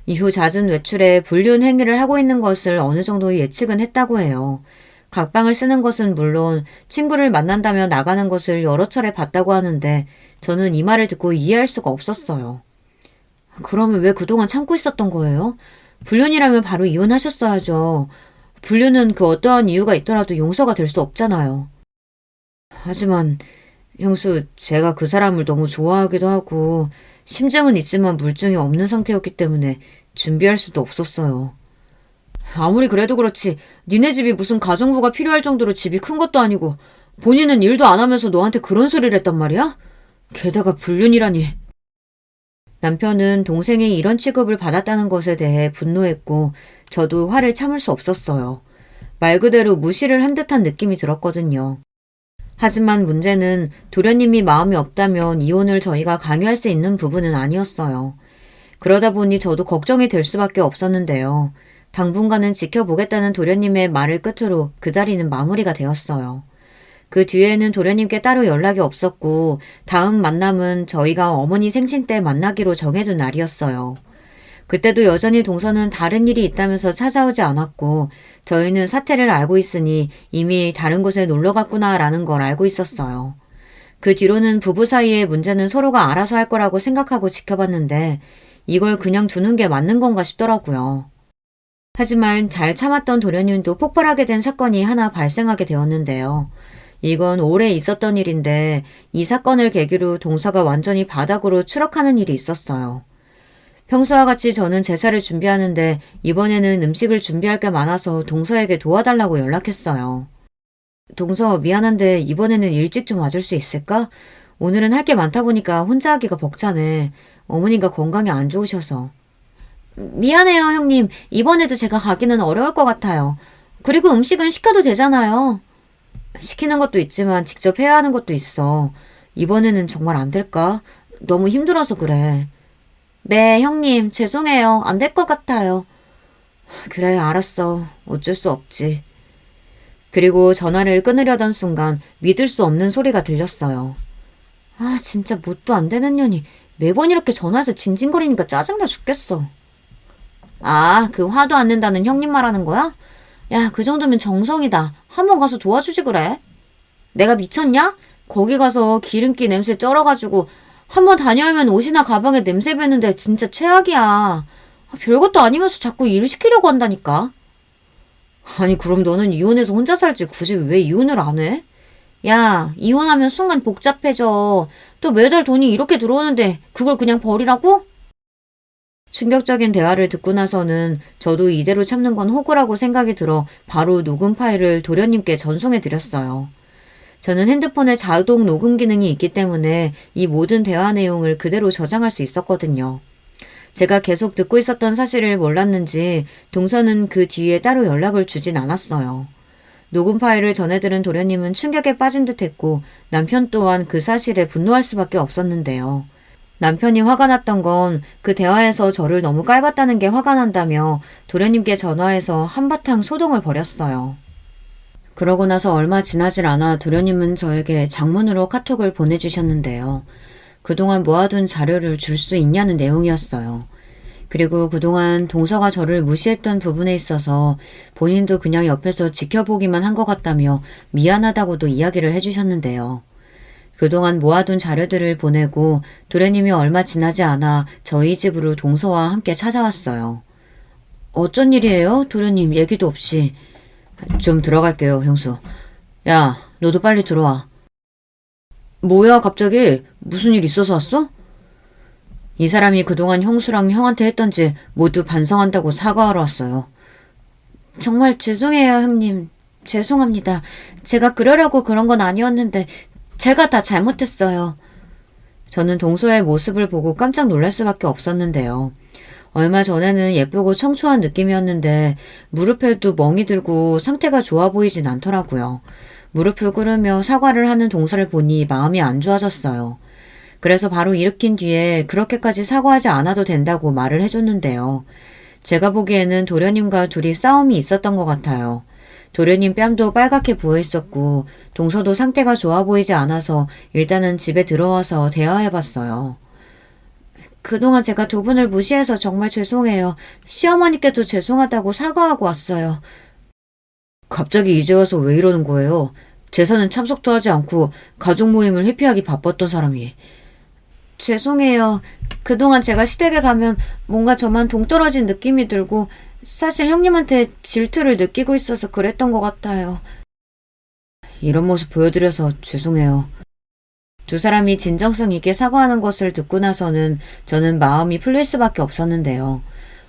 이후 잦은 외출에 불륜 행위를 하고 있는 것을 어느 정도 예측은 했다고 해요. 각방을 쓰는 것은 물론 친구를 만난다며 나가는 것을 여러 차례 봤다고 하는데 저는 이 말을 듣고 이해할 수가 없었어요. 그러면 왜 그동안 참고 있었던 거예요? 불륜이라면 바로 이혼하셨어야죠. 불륜은 그 어떠한 이유가 있더라도 용서가 될 수 없잖아요. 하지만 형수, 제가 그 사람을 너무 좋아하기도 하고 심증은 있지만 물증이 없는 상태였기 때문에 준비할 수도 없었어요. 아무리 그래도 그렇지 니네 집이 무슨 가정부가 필요할 정도로 집이 큰 것도 아니고 본인은 일도 안 하면서 너한테 그런 소리를 했단 말이야? 게다가 불륜이라니. 남편은 동생이 이런 취급을 받았다는 것에 대해 분노했고 저도 화를 참을 수 없었어요. 말 그대로 무시를 한 듯한 느낌이 들었거든요. 하지만 문제는 도련님이 마음이 없다면 이혼을 저희가 강요할 수 있는 부분은 아니었어요. 그러다 보니 저도 걱정이 될 수밖에 없었는데요. 당분간은 지켜보겠다는 도련님의 말을 끝으로 그 자리는 마무리가 되었어요. 그 뒤에는 도련님께 따로 연락이 없었고 다음 만남은 저희가 어머니 생신 때 만나기로 정해둔 날이었어요. 그때도 여전히 동서는 다른 일이 있다면서 찾아오지 않았고 저희는 사태를 알고 있으니 이미 다른 곳에 놀러 갔구나라는 걸 알고 있었어요. 그 뒤로는 부부 사이의 문제는 서로가 알아서 할 거라고 생각하고 지켜봤는데 이걸 그냥 두는 게 맞는 건가 싶더라고요. 하지만 잘 참았던 도련님도 폭발하게 된 사건이 하나 발생하게 되었는데요. 이건 오래 있었던 일인데 이 사건을 계기로 동서가 완전히 바닥으로 추락하는 일이 있었어요. 평소와 같이 저는 제사를 준비하는데 이번에는 음식을 준비할 게 많아서 동서에게 도와달라고 연락했어요. 동서 미안한데 이번에는 일찍 좀 와줄 수 있을까? 오늘은 할 게 많다 보니까 혼자 하기가 벅차네. 어머니가 건강이 안 좋으셔서. 미안해요 형님. 이번에도 제가 가기는 어려울 것 같아요. 그리고 음식은 시켜도 되잖아요. 시키는 것도 있지만 직접 해야 하는 것도 있어. 이번에는 정말 안 될까? 너무 힘들어서 그래. 네, 형님. 죄송해요. 안 될 것 같아요. 그래, 알았어. 어쩔 수 없지. 그리고 전화를 끊으려던 순간 믿을 수 없는 소리가 들렸어요. 아, 진짜 뭣도 안 되는 년이 매번 이렇게 전화해서 징징거리니까 짜증나 죽겠어. 아, 그 화도 안 낸다는 형님 말하는 거야? 야, 그 정도면 정성이다. 한번 가서 도와주지 그래. 내가 미쳤냐? 거기 가서 기름기 냄새 쩔어가지고 한번 다녀오면 옷이나 가방에 냄새 배는데 진짜 최악이야. 별것도 아니면서 자꾸 일 시키려고 한다니까. 아니 그럼 너는 이혼해서 혼자 살지 굳이 왜 이혼을 안 해? 야, 이혼하면 순간 복잡해져. 또 매달 돈이 이렇게 들어오는데 그걸 그냥 버리라고? 충격적인 대화를 듣고 나서는 저도 이대로 참는 건 호구라고 생각이 들어 바로 녹음 파일을 도련님께 전송해 드렸어요. 저는 핸드폰에 자동 녹음 기능이 있기 때문에 이 모든 대화 내용을 그대로 저장할 수 있었거든요. 제가 계속 듣고 있었던 사실을 몰랐는지 동서는 그 뒤에 따로 연락을 주진 않았어요. 녹음 파일을 전해들은 도련님은 충격에 빠진 듯 했고 남편 또한 그 사실에 분노할 수밖에 없었는데요. 남편이 화가 났던 건 그 대화에서 저를 너무 깔봤다는 게 화가 난다며 도련님께 전화해서 한바탕 소동을 벌였어요. 그러고 나서 얼마 지나질 않아 도련님은 저에게 장문으로 카톡을 보내주셨는데요. 그동안 모아둔 자료를 줄 수 있냐는 내용이었어요. 그리고 그동안 동서가 저를 무시했던 부분에 있어서 본인도 그냥 옆에서 지켜보기만 한 것 같다며 미안하다고도 이야기를 해주셨는데요. 그동안 모아둔 자료들을 보내고 도련님이 얼마 지나지 않아 저희 집으로 동서와 함께 찾아왔어요. 어쩐 일이에요? 도련님 얘기도 없이. 좀 들어갈게요, 형수. 야, 너도 빨리 들어와. 뭐야, 갑자기? 무슨 일 있어서 왔어? 이 사람이 그동안 형수랑 형한테 했던지 모두 반성한다고 사과하러 왔어요. 정말 죄송해요, 형님. 죄송합니다. 제가 그러려고 그런 건 아니었는데 제가 다 잘못했어요. 저는 동서의 모습을 보고 깜짝 놀랄 수밖에 없었는데요. 얼마 전에는 예쁘고 청초한 느낌이었는데 무릎에도 멍이 들고 상태가 좋아 보이진 않더라고요. 무릎을 꿇으며 사과를 하는 동서를 보니 마음이 안 좋아졌어요. 그래서 바로 일으킨 뒤에 그렇게까지 사과하지 않아도 된다고 말을 해줬는데요. 제가 보기에는 도련님과 둘이 싸움이 있었던 것 같아요. 도련님 뺨도 빨갛게 부어있었고 동서도 상태가 좋아 보이지 않아서 일단은 집에 들어와서 대화해봤어요. 그동안 제가 두 분을 무시해서 정말 죄송해요. 시어머니께도 죄송하다고 사과하고 왔어요. 갑자기 이제 와서 왜 이러는 거예요? 제사는 참석도 하지 않고 가족 모임을 회피하기 바빴던 사람이. 죄송해요. 그동안 제가 시댁에 가면 뭔가 저만 동떨어진 느낌이 들고 사실 형님한테 질투를 느끼고 있어서 그랬던 것 같아요. 이런 모습 보여드려서 죄송해요. 두 사람이 진정성 있게 사과하는 것을 듣고 나서는 저는 마음이 풀릴 수밖에 없었는데요.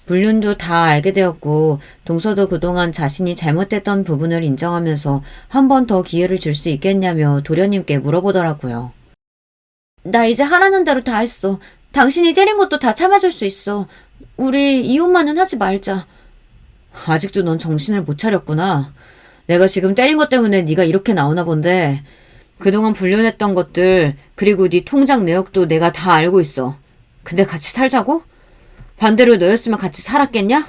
불륜도 다 알게 되었고 동서도 그동안 자신이 잘못됐던 부분을 인정하면서 한 번 더 기회를 줄 수 있겠냐며 도련님께 물어보더라고요. 나 이제 하라는 대로 다 했어. 당신이 때린 것도 다 참아줄 수 있어. 우리 이혼만은 하지 말자. 아직도 넌 정신을 못 차렸구나. 내가 지금 때린 것 때문에 네가 이렇게 나오나 본데 그동안 불륜했던 것들 그리고 네 통장 내역도 내가 다 알고 있어. 근데 같이 살자고? 반대로 너였으면 같이 살았겠냐?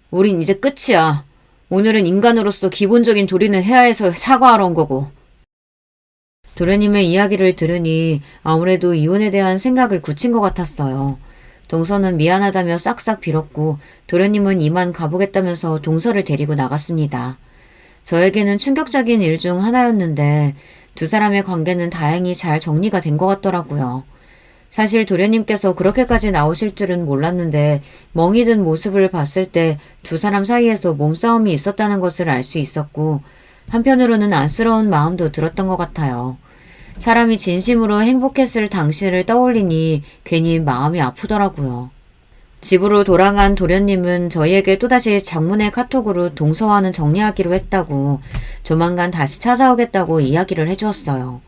우린 이제 끝이야. 오늘은 인간으로서 기본적인 도리는 해야 해서 사과하러 온 거고. 도련님의 이야기를 들으니 아무래도 이혼에 대한 생각을 굳힌 것 같았어요. 동서는 미안하다며 싹싹 빌었고 도련님은 이만 가보겠다면서 동서를 데리고 나갔습니다. 저에게는 충격적인 일 중 하나였는데 두 사람의 관계는 다행히 잘 정리가 된 것 같더라고요. 사실 도련님께서 그렇게까지 나오실 줄은 몰랐는데 멍이 든 모습을 봤을 때 두 사람 사이에서 몸싸움이 있었다는 것을 알 수 있었고 한편으로는 안쓰러운 마음도 들었던 것 같아요. 사람이 진심으로 행복했을 당시를 떠올리니 괜히 마음이 아프더라고요. 집으로 돌아간 도련님은 저희에게 또다시 장문의 카톡으로 동서와는 정리하기로 했다고 조만간 다시 찾아오겠다고 이야기를 해주었어요.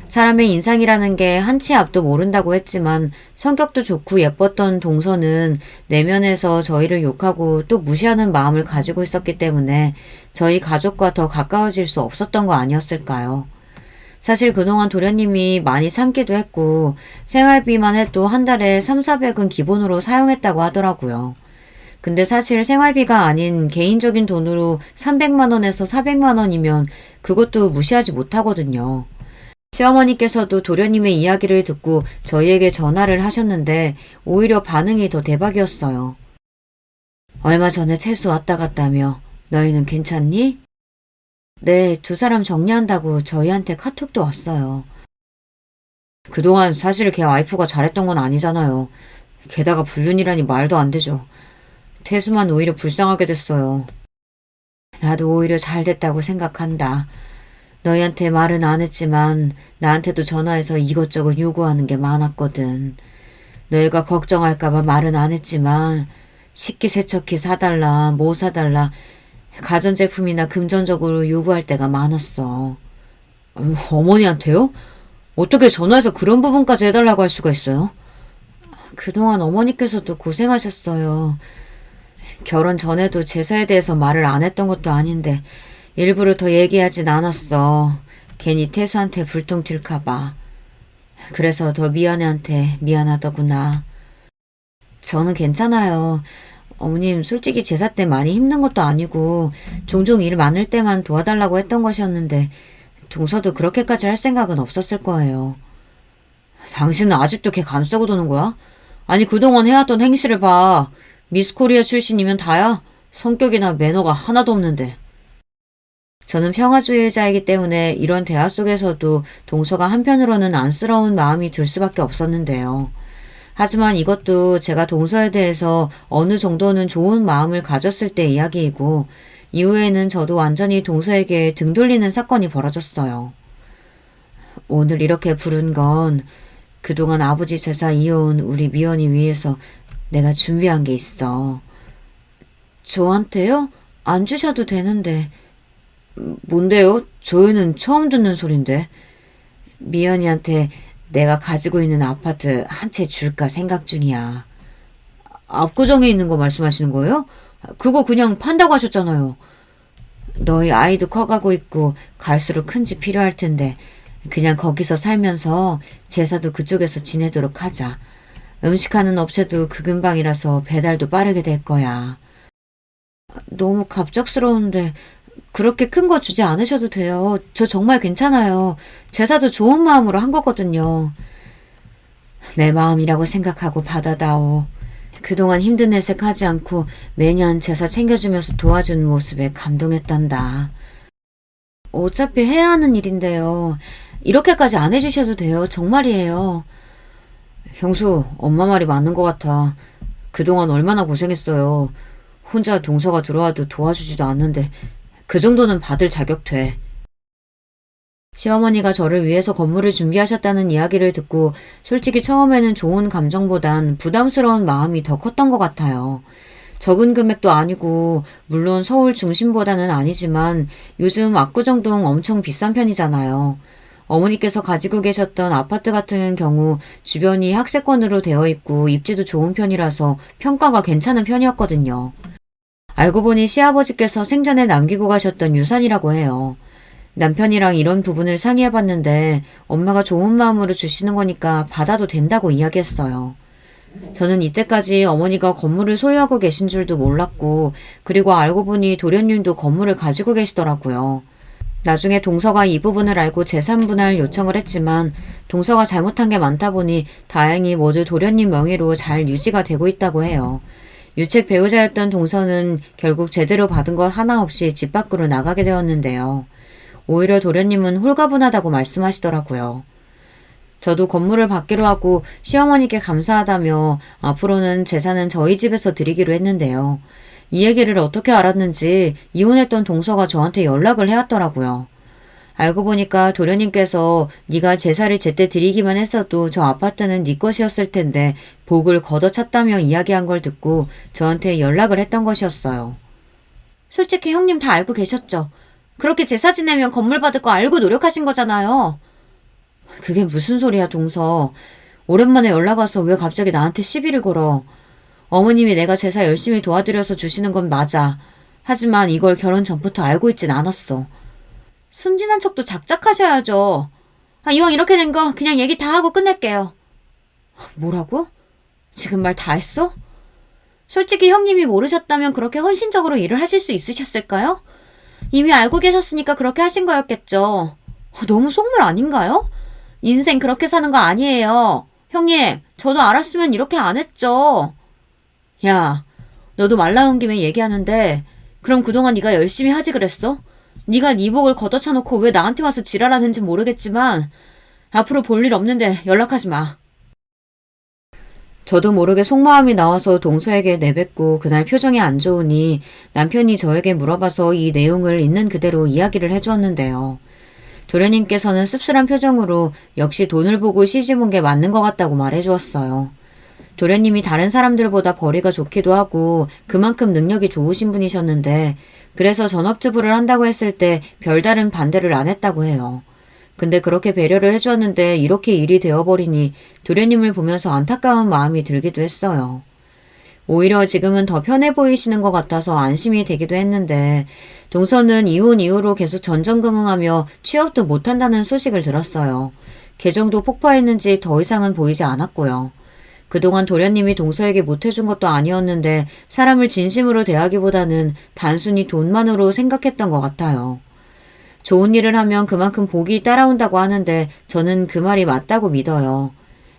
사람의 인상이라는 게 한치 앞도 모른다고 했지만 성격도 좋고 예뻤던 동서는 내면에서 저희를 욕하고 또 무시하는 마음을 가지고 있었기 때문에 저희 가족과 더 가까워질 수 없었던 거 아니었을까요? 사실 그동안 도련님이 많이 참기도 했고 생활비만 해도 한 달에 3,400은 기본으로 사용했다고 하더라고요. 근데 사실 생활비가 아닌 개인적인 돈으로 300만 원에서 400만 원이면 그것도 무시하지 못하거든요. 시어머니께서도 도련님의 이야기를 듣고 저희에게 전화를 하셨는데 오히려 반응이 더 대박이었어요. 얼마 전에 태수 왔다 갔다며 너희는 괜찮니? 네, 두 사람 정리한다고 저희한테 카톡도 왔어요. 그동안 사실 걔 와이프가 잘했던 건 아니잖아요. 게다가 불륜이라니 말도 안 되죠. 태수만 오히려 불쌍하게 됐어요. 나도 오히려 잘 됐다고 생각한다. 너희한테 말은 안 했지만 나한테도 전화해서 이것저것 요구하는 게 많았거든. 너희가 걱정할까봐 말은 안 했지만 식기세척기 사달라, 뭐 사달라 가전제품이나 금전적으로 요구할 때가 많았어. 어머니한테요? 어떻게 전화해서 그런 부분까지 해달라고 할 수가 있어요? 그동안 어머니께서도 고생하셨어요. 결혼 전에도 제사에 대해서 말을 안 했던 것도 아닌데 일부러 더 얘기하진 않았어. 괜히 태수한테 불똥 튈까봐. 그래서 더 미연애한테 미안하더구나. 저는 괜찮아요. 어머님 솔직히 제사 때 많이 힘든 것도 아니고 종종 일 많을 때만 도와달라고 했던 것이었는데 동서도 그렇게까지 할 생각은 없었을 거예요. 당신은 아직도 걔 감싸고 도는 거야? 아니 그동안 해왔던 행실을 봐. 미스코리아 출신이면 다야? 성격이나 매너가 하나도 없는데. 저는 평화주의자이기 때문에 이런 대화 속에서도 동서가 한편으로는 안쓰러운 마음이 들 수밖에 없었는데요. 하지만 이것도 제가 동서에 대해서 어느 정도는 좋은 마음을 가졌을 때 이야기이고 이후에는 저도 완전히 동서에게 등 돌리는 사건이 벌어졌어요. 오늘 이렇게 부른 건 그동안 아버지 제사 이어온 우리 미연이 위해서 내가 준비한 게 있어. 저한테요? 안 주셔도 되는데. 뭔데요? 저희는 처음 듣는 소린데. 미연이한테 내가 가지고 있는 아파트 한 채 줄까 생각 중이야. 압구정에 있는 거 말씀하시는 거예요? 그거 그냥 판다고 하셨잖아요. 너희 아이도 커가고 있고 갈수록 큰 집 필요할 텐데 그냥 거기서 살면서 제사도 그쪽에서 지내도록 하자. 음식하는 업체도 그 근방이라서 배달도 빠르게 될 거야. 너무 갑작스러운데 그렇게 큰 거 주지 않으셔도 돼요. 저 정말 괜찮아요. 제사도 좋은 마음으로 한 거거든요. 내 마음이라고 생각하고 받아다오. 그동안 힘든 내색 하지 않고 매년 제사 챙겨주면서 도와준 모습에 감동했단다. 어차피 해야 하는 일인데요. 이렇게까지 안 해주셔도 돼요. 정말이에요. 형수, 엄마 말이 맞는 것 같아. 그동안 얼마나 고생했어요. 혼자 동서가 들어와도 도와주지도 않는데 그 정도는 받을 자격 돼. 시어머니가 저를 위해서 건물을 준비하셨다는 이야기를 듣고 솔직히 처음에는 좋은 감정보단 부담스러운 마음이 더 컸던 것 같아요. 적은 금액도 아니고 물론 서울 중심보다는 아니지만 요즘 압구정동 엄청 비싼 편이잖아요. 어머니께서 가지고 계셨던 아파트 같은 경우 주변이 학세권으로 되어 있고 입지도 좋은 편이라서 평가가 괜찮은 편이었거든요. 알고 보니 시아버지께서 생전에 남기고 가셨던 유산이라고 해요. 남편이랑 이런 부분을 상의해봤는데 엄마가 좋은 마음으로 주시는 거니까 받아도 된다고 이야기했어요. 저는 이때까지 어머니가 건물을 소유하고 계신 줄도 몰랐고 그리고 알고 보니 도련님도 건물을 가지고 계시더라고요. 나중에 동서가 이 부분을 알고 재산분할 요청을 했지만 동서가 잘못한 게 많다 보니 다행히 모두 도련님 명의로 잘 유지가 되고 있다고 해요. 유책 배우자였던 동서는 결국 제대로 받은 것 하나 없이 집 밖으로 나가게 되었는데요. 오히려 도련님은 홀가분하다고 말씀하시더라고요. 저도 건물을 받기로 하고 시어머니께 감사하다며 앞으로는 재산은 저희 집에서 드리기로 했는데요. 이 얘기를 어떻게 알았는지 이혼했던 동서가 저한테 연락을 해왔더라고요. 알고 보니까 도련님께서 네가 제사를 제때 드리기만 했어도 저 아파트는 네 것이었을 텐데 복을 걷어찼다며 이야기한 걸 듣고 저한테 연락을 했던 것이었어요. 솔직히 형님 다 알고 계셨죠? 그렇게 제사 지내면 건물 받을 거 알고 노력하신 거잖아요. 그게 무슨 소리야, 동서. 오랜만에 연락 와서 왜 갑자기 나한테 시비를 걸어. 어머님이 내가 제사 열심히 도와드려서 주시는 건 맞아. 하지만 이걸 결혼 전부터 알고 있진 않았어. 순진한 척도 작작하셔야죠. 이왕 이렇게 된 거 그냥 얘기 다 하고 끝낼게요. 뭐라고? 지금 말 다 했어? 솔직히 형님이 모르셨다면 그렇게 헌신적으로 일을 하실 수 있으셨을까요? 이미 알고 계셨으니까 그렇게 하신 거였겠죠. 너무 속물 아닌가요? 인생 그렇게 사는 거 아니에요. 형님, 저도 알았으면 이렇게 안 했죠. 야, 너도 말 나온 김에 얘기하는데 그럼 그동안 네가 열심히 하지 그랬어? 네가 네 복을 걷어차놓고 왜 나한테 와서 지랄하는지 모르겠지만 앞으로 볼 일 없는데 연락하지 마. 저도 모르게 속마음이 나와서 동서에게 내뱉고 그날 표정이 안 좋으니 남편이 저에게 물어봐서 이 내용을 있는 그대로 이야기를 해주었는데요. 도련님께서는 씁쓸한 표정으로 역시 돈을 보고 시집 온 게 맞는 것 같다고 말해주었어요. 도련님이 다른 사람들보다 벌이가 좋기도 하고 그만큼 능력이 좋으신 분이셨는데 그래서 전업주부를 한다고 했을 때 별다른 반대를 안 했다고 해요. 근데 그렇게 배려를 해주었는데 이렇게 일이 되어버리니 도련님을 보면서 안타까운 마음이 들기도 했어요. 오히려 지금은 더 편해 보이시는 것 같아서 안심이 되기도 했는데 동서는 이혼 이후로 계속 전전긍긍하며 취업도 못한다는 소식을 들었어요. 계정도 폭파했는지 더 이상은 보이지 않았고요. 그동안 도련님이 동서에게 못해준 것도 아니었는데 사람을 진심으로 대하기보다는 단순히 돈만으로 생각했던 것 같아요. 좋은 일을 하면 그만큼 복이 따라온다고 하는데 저는 그 말이 맞다고 믿어요.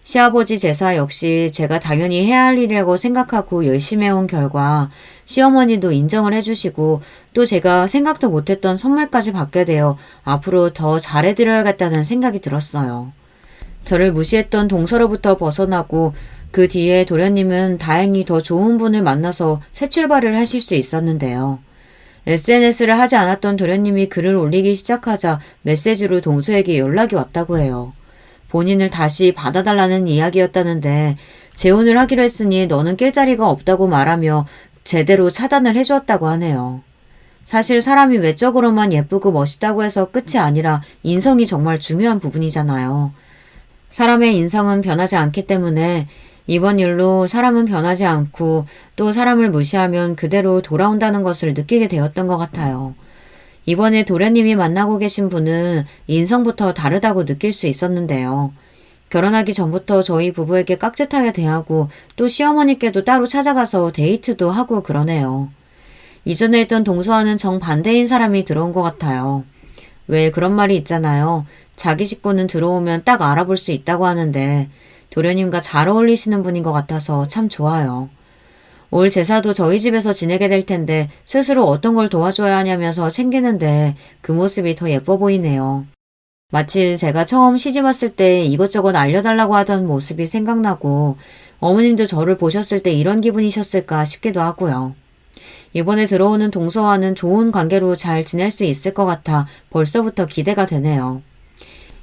시아버지 제사 역시 제가 당연히 해야 할 일이라고 생각하고 열심히 해온 결과 시어머니도 인정을 해주시고 또 제가 생각도 못했던 선물까지 받게 되어 앞으로 더 잘해드려야겠다는 생각이 들었어요. 저를 무시했던 동서로부터 벗어나고 그 뒤에 도련님은 다행히 더 좋은 분을 만나서 새 출발을 하실 수 있었는데요. SNS를 하지 않았던 도련님이 글을 올리기 시작하자 메시지로 동서에게 연락이 왔다고 해요. 본인을 다시 받아달라는 이야기였다는데 재혼을 하기로 했으니 너는 낄 자리가 없다고 말하며 제대로 차단을 해주었다고 하네요. 사실 사람이 외적으로만 예쁘고 멋있다고 해서 끝이 아니라 인성이 정말 중요한 부분이잖아요. 사람의 인성은 변하지 않기 때문에 이번 일로 사람은 변하지 않고 또 사람을 무시하면 그대로 돌아온다는 것을 느끼게 되었던 것 같아요. 이번에 도련님이 만나고 계신 분은 인성부터 다르다고 느낄 수 있었는데요. 결혼하기 전부터 저희 부부에게 깍듯하게 대하고 또 시어머니께도 따로 찾아가서 데이트도 하고 그러네요. 이전에 있던 동서와는 정반대인 사람이 들어온 것 같아요. 왜 그런 말이 있잖아요. 자기 식구는 들어오면 딱 알아볼 수 있다고 하는데 도련님과 잘 어울리시는 분인 것 같아서 참 좋아요. 올 제사도 저희 집에서 지내게 될 텐데 스스로 어떤 걸 도와줘야 하냐면서 챙기는데 그 모습이 더 예뻐 보이네요. 마치 제가 처음 시집 왔을 때 이것저것 알려달라고 하던 모습이 생각나고 어머님도 저를 보셨을 때 이런 기분이셨을까 싶기도 하고요. 이번에 들어오는 동서와는 좋은 관계로 잘 지낼 수 있을 것 같아 벌써부터 기대가 되네요.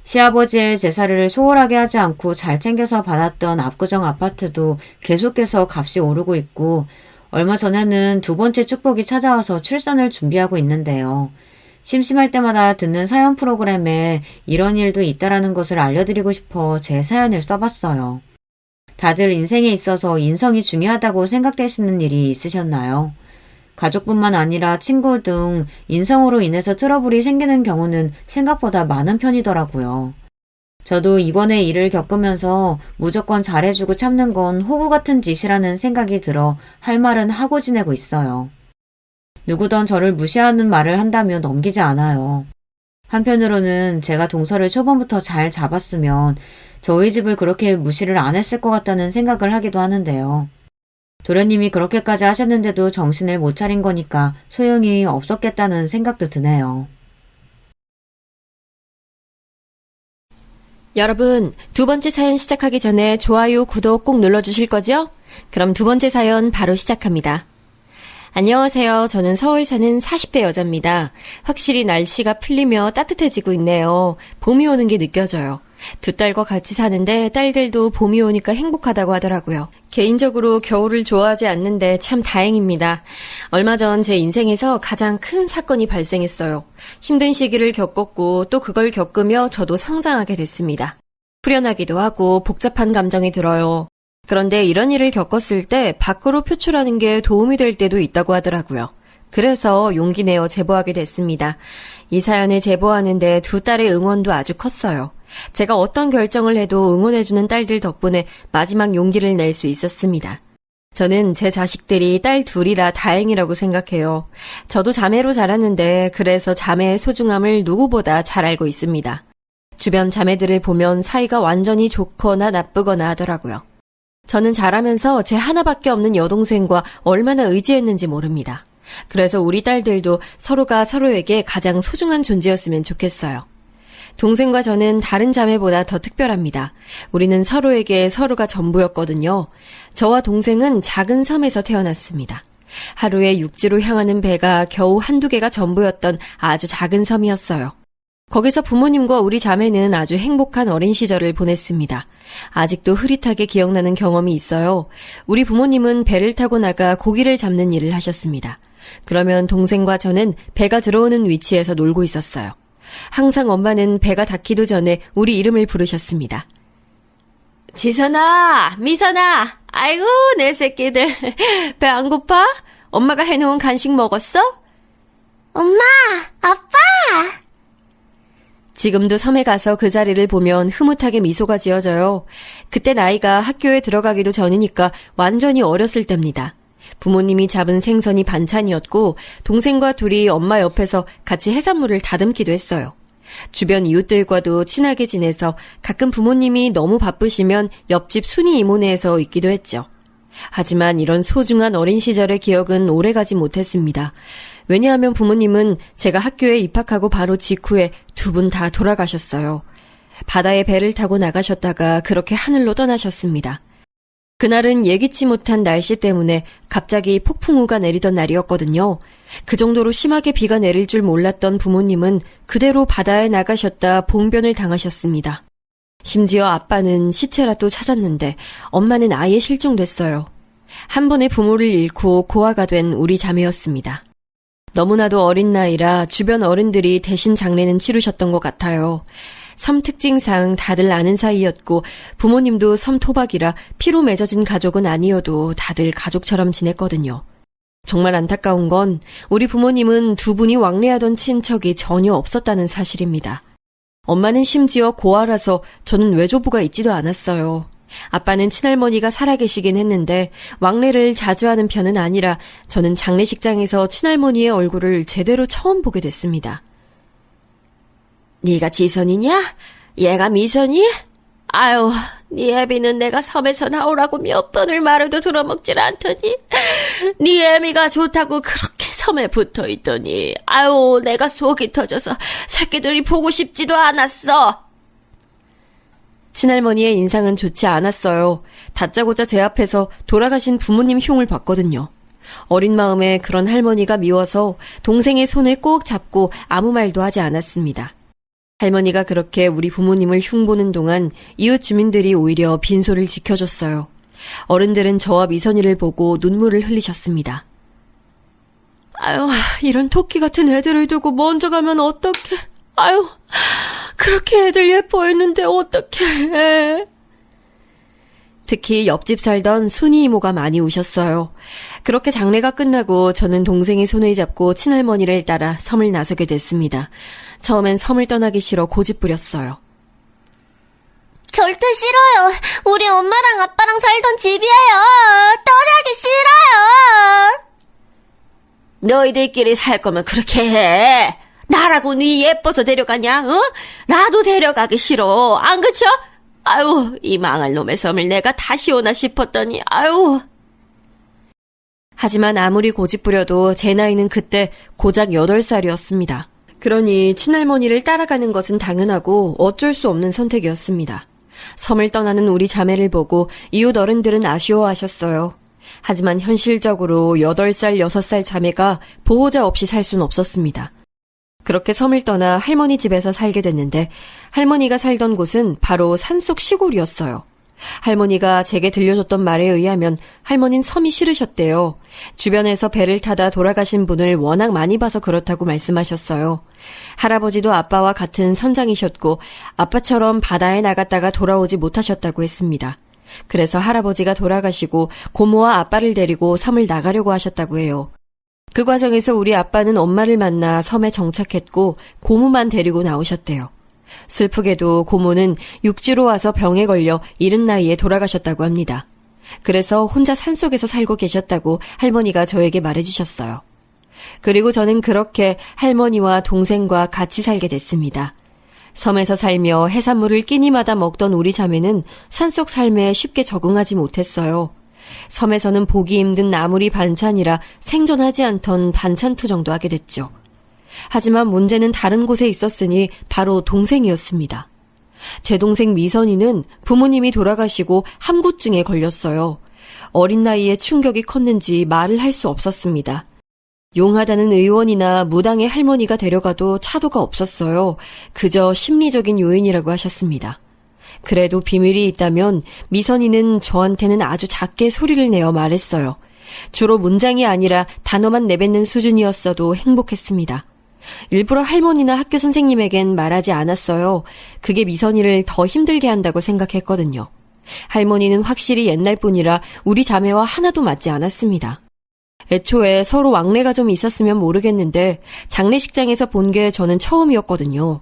시아버지의 제사를 소홀하게 하지 않고 잘 챙겨서 받았던 압구정 아파트도 계속해서 값이 오르고 있고 얼마 전에는 두 번째 축복이 찾아와서 출산을 준비하고 있는데요. 심심할 때마다 듣는 사연 프로그램에 이런 일도 있다라는 것을 알려드리고 싶어 제 사연을 써봤어요. 다들 인생에 있어서 인성이 중요하다고 생각되시는 일이 있으셨나요? 가족뿐만 아니라 친구 등 인성으로 인해서 트러블이 생기는 경우는 생각보다 많은 편이더라고요. 저도 이번에 일을 겪으면서 무조건 잘해주고 참는 건 호구 같은 짓이라는 생각이 들어 할 말은 하고 지내고 있어요. 누구든 저를 무시하는 말을 한다며 넘기지 않아요. 한편으로는 제가 동서를 초반부터 잘 잡았으면 저희 집을 그렇게 무시를 안 했을 것 같다는 생각을 하기도 하는데요. 도련님이 그렇게까지 하셨는데도 정신을 못 차린 거니까 소용이 없었겠다는 생각도 드네요. 여러분, 두 번째 사연 시작하기 전에 좋아요, 구독 꼭 눌러주실 거죠? 그럼 두 번째 사연 바로 시작합니다. 안녕하세요. 저는 서울 사는 40대 여자입니다. 확실히 날씨가 풀리며 따뜻해지고 있네요. 봄이 오는 게 느껴져요. 두 딸과 같이 사는데 딸들도 봄이 오니까 행복하다고 하더라고요. 개인적으로 겨울을 좋아하지 않는데 참 다행입니다. 얼마 전 제 인생에서 가장 큰 사건이 발생했어요. 힘든 시기를 겪었고 또 그걸 겪으며 저도 성장하게 됐습니다. 후련하기도 하고 복잡한 감정이 들어요. 그런데 이런 일을 겪었을 때 밖으로 표출하는 게 도움이 될 때도 있다고 하더라고요. 그래서 용기 내어 제보하게 됐습니다. 이 사연을 제보하는데 두 딸의 응원도 아주 컸어요. 제가 어떤 결정을 해도 응원해주는 딸들 덕분에 마지막 용기를 낼 수 있었습니다. 저는 제 자식들이 딸 둘이라 다행이라고 생각해요. 저도 자매로 자랐는데 그래서 자매의 소중함을 누구보다 잘 알고 있습니다. 주변 자매들을 보면 사이가 완전히 좋거나 나쁘거나 하더라고요. 저는 자라면서 제 하나밖에 없는 여동생과 얼마나 의지했는지 모릅니다. 그래서 우리 딸들도 서로가 서로에게 가장 소중한 존재였으면 좋겠어요. 동생과 저는 다른 자매보다 더 특별합니다. 우리는 서로에게 서로가 전부였거든요. 저와 동생은 작은 섬에서 태어났습니다. 하루에 육지로 향하는 배가 겨우 한두 개가 전부였던 아주 작은 섬이었어요. 거기서 부모님과 우리 자매는 아주 행복한 어린 시절을 보냈습니다. 아직도 흐릿하게 기억나는 경험이 있어요. 우리 부모님은 배를 타고 나가 고기를 잡는 일을 하셨습니다. 그러면 동생과 저는 배가 들어오는 위치에서 놀고 있었어요. 항상 엄마는 배가 닿기도 전에 우리 이름을 부르셨습니다. 지선아, 미선아, 아이고 내 새끼들 배 안 고파? 엄마가 해놓은 간식 먹었어? 엄마, 아빠! 지금도 섬에 가서 그 자리를 보면 흐뭇하게 미소가 지어져요. 그때 나이가 학교에 들어가기도 전이니까 완전히 어렸을 때입니다. 부모님이 잡은 생선이 반찬이었고 동생과 둘이 엄마 옆에서 같이 해산물을 다듬기도 했어요. 주변 이웃들과도 친하게 지내서 가끔 부모님이 너무 바쁘시면 옆집 순이 이모네에서 있기도 했죠. 하지만 이런 소중한 어린 시절의 기억은 오래가지 못했습니다. 왜냐하면 부모님은 제가 학교에 입학하고 바로 직후에 두 분 다 돌아가셨어요. 바다에 배를 타고 나가셨다가 그렇게 하늘로 떠나셨습니다. 그날은 예기치 못한 날씨 때문에 갑자기 폭풍우가 내리던 날이었거든요. 그 정도로 심하게 비가 내릴 줄 몰랐던 부모님은 그대로 바다에 나가셨다 봉변을 당하셨습니다. 심지어 아빠는 시체라도 찾았는데 엄마는 아예 실종됐어요. 한 번에 부모를 잃고 고아가 된 우리 자매였습니다. 너무나도 어린 나이라 주변 어른들이 대신 장례는 치르셨던 것 같아요. 섬 특징상 다들 아는 사이였고 부모님도 섬 토박이라 피로 맺어진 가족은 아니어도 다들 가족처럼 지냈거든요. 정말 안타까운 건 우리 부모님은 두 분이 왕래하던 친척이 전혀 없었다는 사실입니다. 엄마는 심지어 고아라서 저는 외조부가 있지도 않았어요. 아빠는 친할머니가 살아계시긴 했는데 왕래를 자주 하는 편은 아니라 저는 장례식장에서 친할머니의 얼굴을 제대로 처음 보게 됐습니다. 네가 지선이냐? 얘가 미선이? 아유, 네 애비는 내가 섬에서 나오라고 몇 번을 말해도 들어먹질 않더니 네 애미가 좋다고 그렇게 섬에 붙어있더니 아유, 내가 속이 터져서 새끼들이 보고 싶지도 않았어. 친할머니의 인상은 좋지 않았어요. 다짜고짜 제 앞에서 돌아가신 부모님 흉을 봤거든요. 어린 마음에 그런 할머니가 미워서 동생의 손을 꼭 잡고 아무 말도 하지 않았습니다. 할머니가 그렇게 우리 부모님을 흉보는 동안 이웃 주민들이 오히려 빈소를 지켜줬어요. 어른들은 저와 미선이를 보고 눈물을 흘리셨습니다. 아유, 이런 토끼 같은 애들을 두고 먼저 가면 어떡해. 아유, 그렇게 애들 예뻐했는데 어떡해. 특히 옆집 살던 순이 이모가 많이 우셨어요. 그렇게 장례가 끝나고 저는 동생의 손을 잡고 친할머니를 따라 섬을 나서게 됐습니다. 처음엔 섬을 떠나기 싫어 고집부렸어요. 절대 싫어요. 우리 엄마랑 아빠랑 살던 집이에요. 떠나기 싫어요. 너희들끼리 살 거면 그렇게 해. 나라고 네 예뻐서 데려가냐? 어? 나도 데려가기 싫어. 안 그쵸? 아유, 이 망할 놈의 섬을 내가 다시 오나 싶었더니 아유. 하지만 아무리 고집부려도 제 나이는 그때 고작 8살이었습니다. 그러니 친할머니를 따라가는 것은 당연하고 어쩔 수 없는 선택이었습니다. 섬을 떠나는 우리 자매를 보고 이웃 어른들은 아쉬워하셨어요. 하지만 현실적으로 8살, 6살 자매가 보호자 없이 살 수는 없었습니다. 그렇게 섬을 떠나 할머니 집에서 살게 됐는데 할머니가 살던 곳은 바로 산속 시골이었어요. 할머니가 제게 들려줬던 말에 의하면 할머니는 섬이 싫으셨대요. 주변에서 배를 타다 돌아가신 분을 워낙 많이 봐서 그렇다고 말씀하셨어요. 할아버지도 아빠와 같은 선장이셨고 아빠처럼 바다에 나갔다가 돌아오지 못하셨다고 했습니다. 그래서 할아버지가 돌아가시고 고모와 아빠를 데리고 섬을 나가려고 하셨다고 해요. 그 과정에서 우리 아빠는 엄마를 만나 섬에 정착했고 고모만 데리고 나오셨대요. 슬프게도 고모는 육지로 와서 병에 걸려 이른 나이에 돌아가셨다고 합니다. 그래서 혼자 산속에서 살고 계셨다고 할머니가 저에게 말해주셨어요. 그리고 저는 그렇게 할머니와 동생과 같이 살게 됐습니다. 섬에서 살며 해산물을 끼니마다 먹던 우리 자매는 산속 삶에 쉽게 적응하지 못했어요. 섬에서는 보기 힘든 나물이 반찬이라 생존하지 않던 반찬 투정도 하게 됐죠. 하지만 문제는 다른 곳에 있었으니 바로 동생이었습니다. 제 동생 미선이는 부모님이 돌아가시고 함구증에 걸렸어요. 어린 나이에 충격이 컸는지 말을 할 수 없었습니다. 용하다는 의원이나 무당의 할머니가 데려가도 차도가 없었어요. 그저 심리적인 요인이라고 하셨습니다. 그래도 비밀이 있다면 미선이는 저한테는 아주 작게 소리를 내어 말했어요. 주로 문장이 아니라 단어만 내뱉는 수준이었어도 행복했습니다. 일부러 할머니나 학교 선생님에겐 말하지 않았어요. 그게 미선이를 더 힘들게 한다고 생각했거든요. 할머니는 확실히 옛날 분이라 우리 자매와 하나도 맞지 않았습니다. 애초에 서로 왕래가 좀 있었으면 모르겠는데 장례식장에서 본 게 저는 처음이었거든요.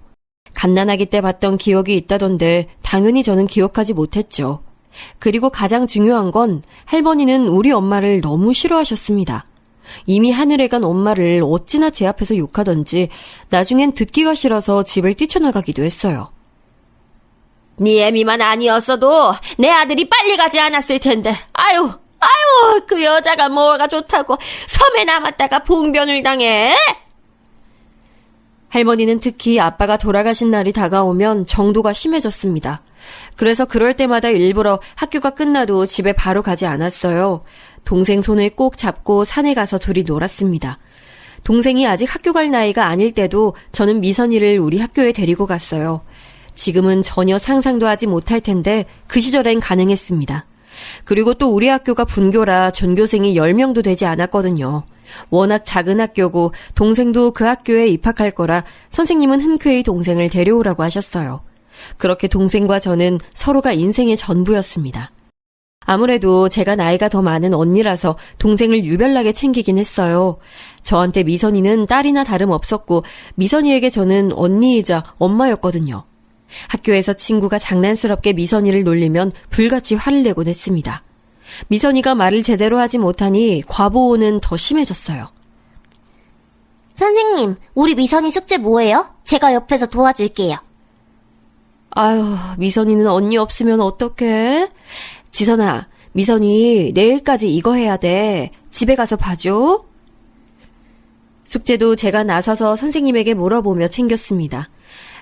갓난아기 때 봤던 기억이 있다던데 당연히 저는 기억하지 못했죠. 그리고 가장 중요한 건 할머니는 우리 엄마를 너무 싫어하셨습니다. 이미 하늘에 간 엄마를 어찌나 제 앞에서 욕하던지 나중엔 듣기가 싫어서 집을 뛰쳐나가기도 했어요. 네 애미만 아니었어도 내 아들이 빨리 가지 않았을 텐데. 아유, 그 여자가 뭐가 좋다고 섬에 남았다가 봉변을 당해. 할머니는 특히 아빠가 돌아가신 날이 다가오면 정도가 심해졌습니다. 그래서 그럴 때마다 일부러 학교가 끝나도 집에 바로 가지 않았어요. 동생 손을 꼭 잡고 산에 가서 둘이 놀았습니다. 동생이 아직 학교 갈 나이가 아닐 때도 저는 미선이를 우리 학교에 데리고 갔어요. 지금은 전혀 상상도 하지 못할 텐데 그 시절엔 가능했습니다. 그리고 또 우리 학교가 분교라 전교생이 10명도 되지 않았거든요. 워낙 작은 학교고 동생도 그 학교에 입학할 거라 선생님은 흔쾌히 동생을 데려오라고 하셨어요. 그렇게 동생과 저는 서로가 인생의 전부였습니다. 아무래도 제가 나이가 더 많은 언니라서 동생을 유별나게 챙기긴 했어요. 저한테 미선이는 딸이나 다름없었고 미선이에게 저는 언니이자 엄마였거든요. 학교에서 친구가 장난스럽게 미선이를 놀리면 불같이 화를 내곤 했습니다. 미선이가 말을 제대로 하지 못하니 과보호는 더 심해졌어요. 선생님, 우리 미선이 숙제 뭐예요? 제가 옆에서 도와줄게요. 아유, 미선이는 언니 없으면 어떡해? 지선아, 미선이 내일까지 이거 해야 돼. 집에 가서 봐줘. 숙제도 제가 나서서 선생님에게 물어보며 챙겼습니다.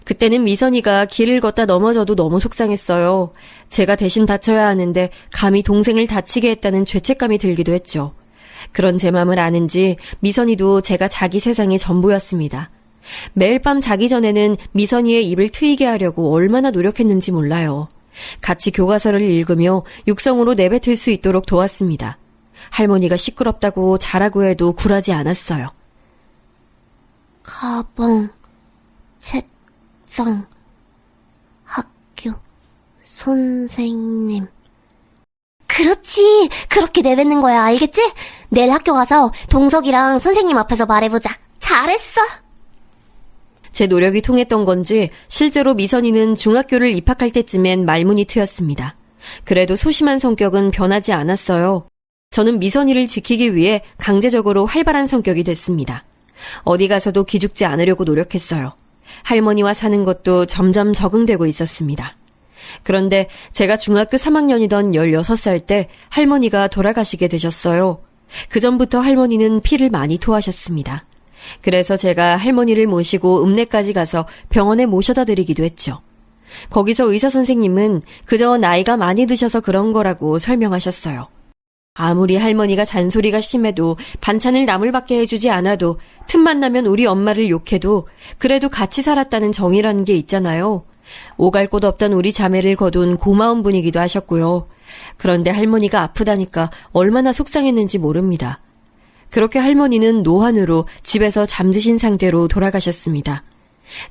그때는 미선이가 길을 걷다 넘어져도 너무 속상했어요. 제가 대신 다쳐야 하는데 감히 동생을 다치게 했다는 죄책감이 들기도 했죠. 그런 제 마음을 아는지 미선이도 제가 자기 세상의 전부였습니다. 매일 밤 자기 전에는 미선이의 입을 트이게 하려고 얼마나 노력했는지 몰라요. 같이 교과서를 읽으며 육성으로 내뱉을 수 있도록 도왔습니다. 할머니가 시끄럽다고 자라고 해도 굴하지 않았어요. 가방, 책상, 학교, 선생님. 그렇지. 그렇게 내뱉는 거야. 알겠지? 내일 학교 가서 동석이랑 선생님 앞에서 말해보자. 잘했어. 제 노력이 통했던 건지 실제로 미선이는 중학교를 입학할 때쯤엔 말문이 트였습니다. 그래도 소심한 성격은 변하지 않았어요. 저는 미선이를 지키기 위해 강제적으로 활발한 성격이 됐습니다. 어디 가서도 기죽지 않으려고 노력했어요. 할머니와 사는 것도 점점 적응되고 있었습니다. 그런데 제가 중학교 3학년이던 16살 때 할머니가 돌아가시게 되셨어요. 그전부터 할머니는 피를 많이 토하셨습니다. 그래서 제가 할머니를 모시고 읍내까지 가서 병원에 모셔다 드리기도 했죠. 거기서 의사 선생님은 그저 나이가 많이 드셔서 그런 거라고 설명하셨어요. 아무리 할머니가 잔소리가 심해도 반찬을 나물밖에 해주지 않아도 틈만 나면 우리 엄마를 욕해도 그래도 같이 살았다는 정이라는 게 있잖아요. 오갈 곳 없던 우리 자매를 거둔 고마운 분이기도 하셨고요. 그런데 할머니가 아프다니까 얼마나 속상했는지 모릅니다. 그렇게 할머니는 노환으로 집에서 잠드신 상태로 돌아가셨습니다.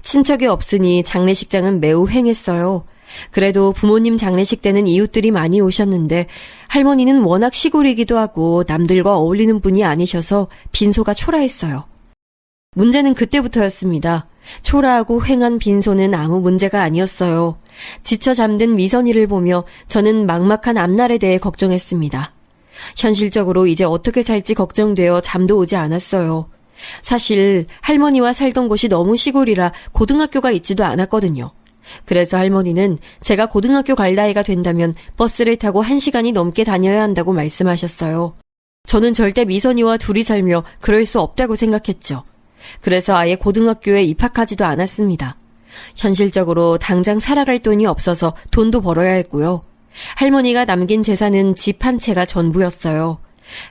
친척이 없으니 장례식장은 매우 횡했어요. 그래도 부모님 장례식 때는 이웃들이 많이 오셨는데 할머니는 워낙 시골이기도 하고 남들과 어울리는 분이 아니셔서 빈소가 초라했어요. 문제는 그때부터였습니다. 초라하고 횡한 빈소는 아무 문제가 아니었어요. 지쳐 잠든 미선이를 보며 저는 막막한 앞날에 대해 걱정했습니다. 현실적으로 이제 어떻게 살지 걱정되어 잠도 오지 않았어요. 사실 할머니와 살던 곳이 너무 시골이라 고등학교가 있지도 않았거든요. 그래서 할머니는 제가 고등학교 갈 나이가 된다면 버스를 타고 1시간이 넘게 다녀야 한다고 말씀하셨어요. 저는 절대 미선이와 둘이 살며 그럴 수 없다고 생각했죠. 그래서 아예 고등학교에 입학하지도 않았습니다. 현실적으로 당장 살아갈 돈이 없어서 돈도 벌어야 했고요. 할머니가 남긴 재산은 집 한 채가 전부였어요.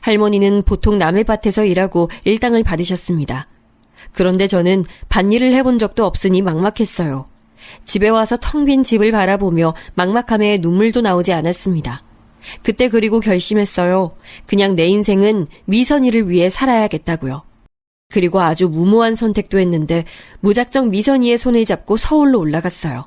할머니는 보통 남의 밭에서 일하고 일당을 받으셨습니다. 그런데 저는 밭일을 해본 적도 없으니 막막했어요. 집에 와서 텅 빈 집을 바라보며 막막함에 눈물도 나오지 않았습니다. 그때 그리고 결심했어요. 그냥 내 인생은 미선이를 위해 살아야겠다고요. 그리고 아주 무모한 선택도 했는데 무작정 미선이의 손을 잡고 서울로 올라갔어요.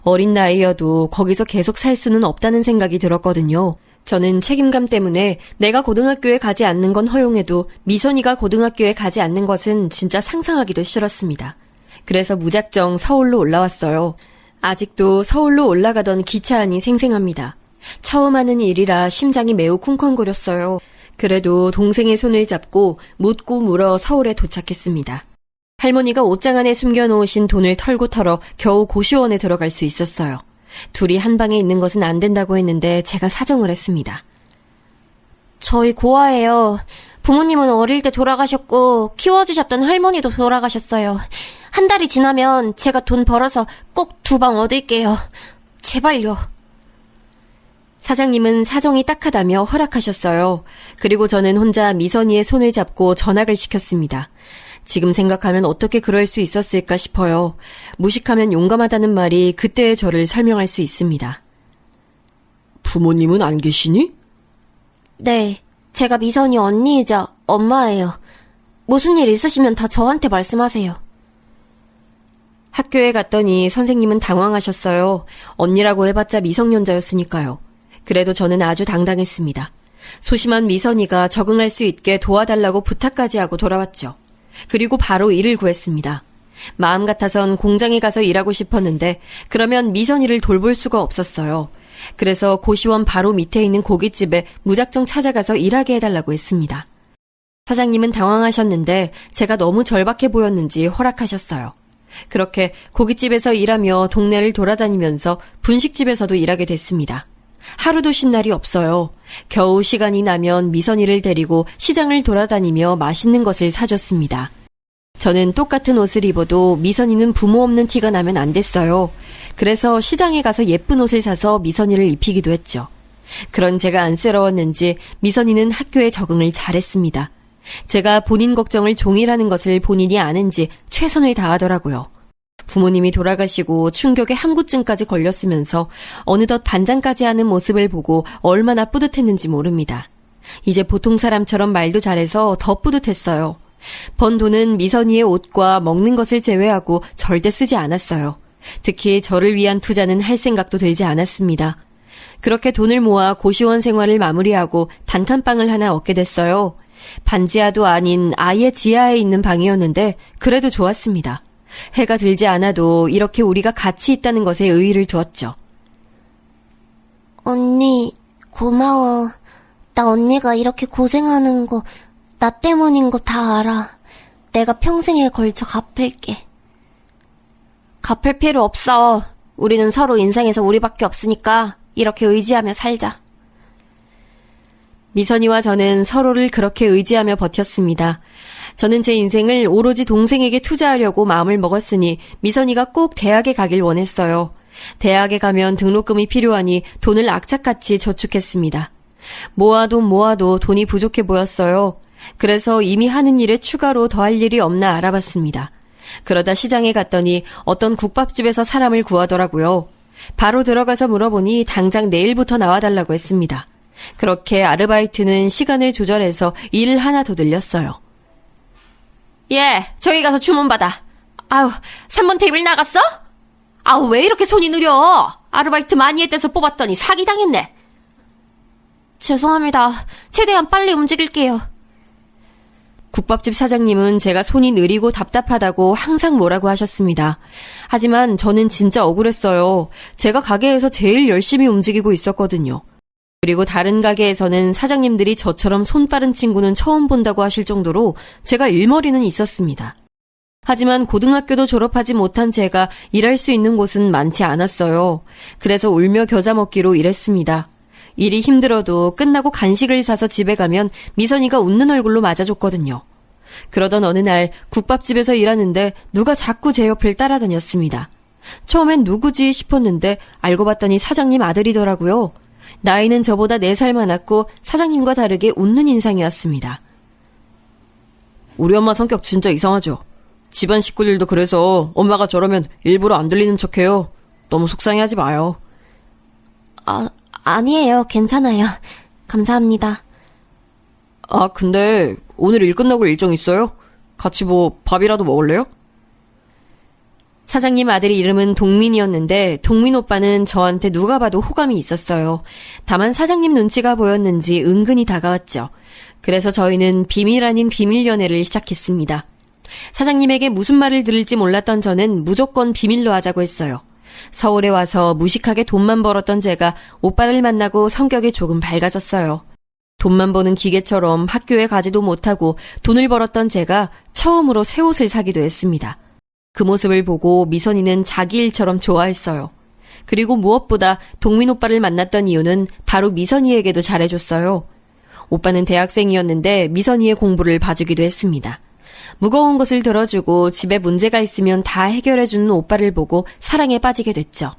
어린 나이여도 거기서 계속 살 수는 없다는 생각이 들었거든요. 저는 책임감 때문에 내가 고등학교에 가지 않는 건 허용해도 미선이가 고등학교에 가지 않는 것은 진짜 상상하기도 싫었습니다. 그래서 무작정 서울로 올라왔어요. 아직도 서울로 올라가던 기차 안이 생생합니다. 처음 하는 일이라 심장이 매우 쿵쾅거렸어요. 그래도 동생의 손을 잡고 묻고 물어 서울에 도착했습니다. 할머니가 옷장 안에 숨겨놓으신 돈을 털고 털어 겨우 고시원에 들어갈 수 있었어요. 둘이 한 방에 있는 것은 안 된다고 했는데 제가 사정을 했습니다. 저희 고아예요. 부모님은 어릴 때 돌아가셨고 키워주셨던 할머니도 돌아가셨어요. 한 달이 지나면 제가 돈 벌어서 꼭 2방 얻을게요. 제발요. 사장님은 사정이 딱하다며 허락하셨어요. 그리고 저는 혼자 미선이의 손을 잡고 전학을 시켰습니다. 지금 생각하면 어떻게 그럴 수 있었을까 싶어요. 무식하면 용감하다는 말이 그때의 저를 설명할 수 있습니다. 부모님은 안 계시니? 네, 제가 미선이 언니이자 엄마예요. 무슨 일 있으시면 다 저한테 말씀하세요. 학교에 갔더니 선생님은 당황하셨어요. 언니라고 해봤자 미성년자였으니까요. 그래도 저는 아주 당당했습니다. 소심한 미선이가 적응할 수 있게 도와달라고 부탁까지 하고 돌아왔죠. 그리고 바로 일을 구했습니다. 마음 같아선 공장에 가서 일하고 싶었는데 그러면 미선이를 돌볼 수가 없었어요. 그래서 고시원 바로 밑에 있는 고깃집에 무작정 찾아가서 일하게 해달라고 했습니다. 사장님은 당황하셨는데 제가 너무 절박해 보였는지 허락하셨어요. 그렇게 고깃집에서 일하며 동네를 돌아다니면서 분식집에서도 일하게 됐습니다. 하루도 쉰 날이 없어요. 겨우 시간이 나면 미선이를 데리고 시장을 돌아다니며 맛있는 것을 사줬습니다. 저는 똑같은 옷을 입어도 미선이는 부모 없는 티가 나면 안 됐어요. 그래서 시장에 가서 예쁜 옷을 사서 미선이를 입히기도 했죠. 그런 제가 안쓰러웠는지 미선이는 학교에 적응을 잘했습니다. 제가 본인 걱정을 종이라는 것을 본인이 아는지 최선을 다하더라고요. 부모님이 돌아가시고 충격에 함구증까지 걸렸으면서 어느덧 반장까지 하는 모습을 보고 얼마나 뿌듯했는지 모릅니다. 이제 보통 사람처럼 말도 잘해서 더 뿌듯했어요. 번 돈은 미선이의 옷과 먹는 것을 제외하고 절대 쓰지 않았어요. 특히 저를 위한 투자는 할 생각도 들지 않았습니다. 그렇게 돈을 모아 고시원 생활을 마무리하고 단칸방을 하나 얻게 됐어요. 반지하도 아닌 아예 지하에 있는 방이었는데 그래도 좋았습니다. 해가 들지 않아도 이렇게 우리가 같이 있다는 것에 의의를 두었죠. 언니, 고마워. 나 언니가 이렇게 고생하는 거, 나 때문인 거 다 알아. 내가 평생에 걸쳐 갚을게. 갚을 필요 없어. 우리는 서로 인생에서 우리밖에 없으니까 이렇게 의지하며 살자. 미선이와 저는 서로를 그렇게 의지하며 버텼습니다. 저는 제 인생을 오로지 동생에게 투자하려고 마음을 먹었으니 미선이가 꼭 대학에 가길 원했어요. 대학에 가면 등록금이 필요하니 돈을 악착같이 저축했습니다. 모아도 돈이 부족해 보였어요. 그래서 이미 하는 일에 추가로 더할 일이 없나 알아봤습니다. 그러다 시장에 갔더니 어떤 국밥집에서 사람을 구하더라고요. 바로 들어가서 물어보니 당장 내일부터 나와달라고 했습니다. 그렇게 아르바이트는 시간을 조절해서 일을 하나 더 늘렸어요. 예, 저기 가서 주문 받아. 아우, 3번 테이블 나갔어? 아우, 왜 이렇게 손이 느려? 아르바이트 많이 했대서 뽑았더니 사기당했네. 죄송합니다. 최대한 빨리 움직일게요. 국밥집 사장님은 제가 손이 느리고 답답하다고 항상 뭐라고 하셨습니다. 하지만 저는 진짜 억울했어요. 제가 가게에서 제일 열심히 움직이고 있었거든요. 그리고 다른 가게에서는 사장님들이 저처럼 손 빠른 친구는 처음 본다고 하실 정도로 제가 일머리는 있었습니다. 하지만 고등학교도 졸업하지 못한 제가 일할 수 있는 곳은 많지 않았어요. 그래서 울며 겨자 먹기로 일했습니다. 일이 힘들어도 끝나고 간식을 사서 집에 가면 미선이가 웃는 얼굴로 맞아줬거든요. 그러던 어느 날 국밥집에서 일하는데 누가 자꾸 제 옆을 따라다녔습니다. 처음엔 누구지 싶었는데 알고 봤더니 사장님 아들이더라고요. 나이는 저보다 4살 많았고 사장님과 다르게 웃는 인상이었습니다. 우리 엄마 성격 진짜 이상하죠? 집안 식구들도 그래서 엄마가 저러면 일부러 안 들리는 척해요. 너무 속상해하지 마요. 아니에요. 괜찮아요. 감사합니다. 아, 근데 오늘 일 끝나고 일정 있어요? 같이 뭐 밥이라도 먹을래요? 사장님 아들의 이름은 동민이었는데 동민 오빠는 저한테 누가 봐도 호감이 있었어요. 다만 사장님 눈치가 보였는지 은근히 다가왔죠. 그래서 저희는 비밀 아닌 비밀 연애를 시작했습니다. 사장님에게 무슨 말을 들을지 몰랐던 저는 무조건 비밀로 하자고 했어요. 서울에 와서 무식하게 돈만 벌었던 제가 오빠를 만나고 성격이 조금 밝아졌어요. 돈만 버는 기계처럼 학교에 가지도 못하고 돈을 벌었던 제가 처음으로 새 옷을 사기도 했습니다. 그 모습을 보고 미선이는 자기 일처럼 좋아했어요. 그리고 무엇보다 동민 오빠를 만났던 이유는 바로 미선이에게도 잘해줬어요. 오빠는 대학생이었는데 미선이의 공부를 봐주기도 했습니다. 무거운 것을 들어주고 집에 문제가 있으면 다 해결해주는 오빠를 보고 사랑에 빠지게 됐죠.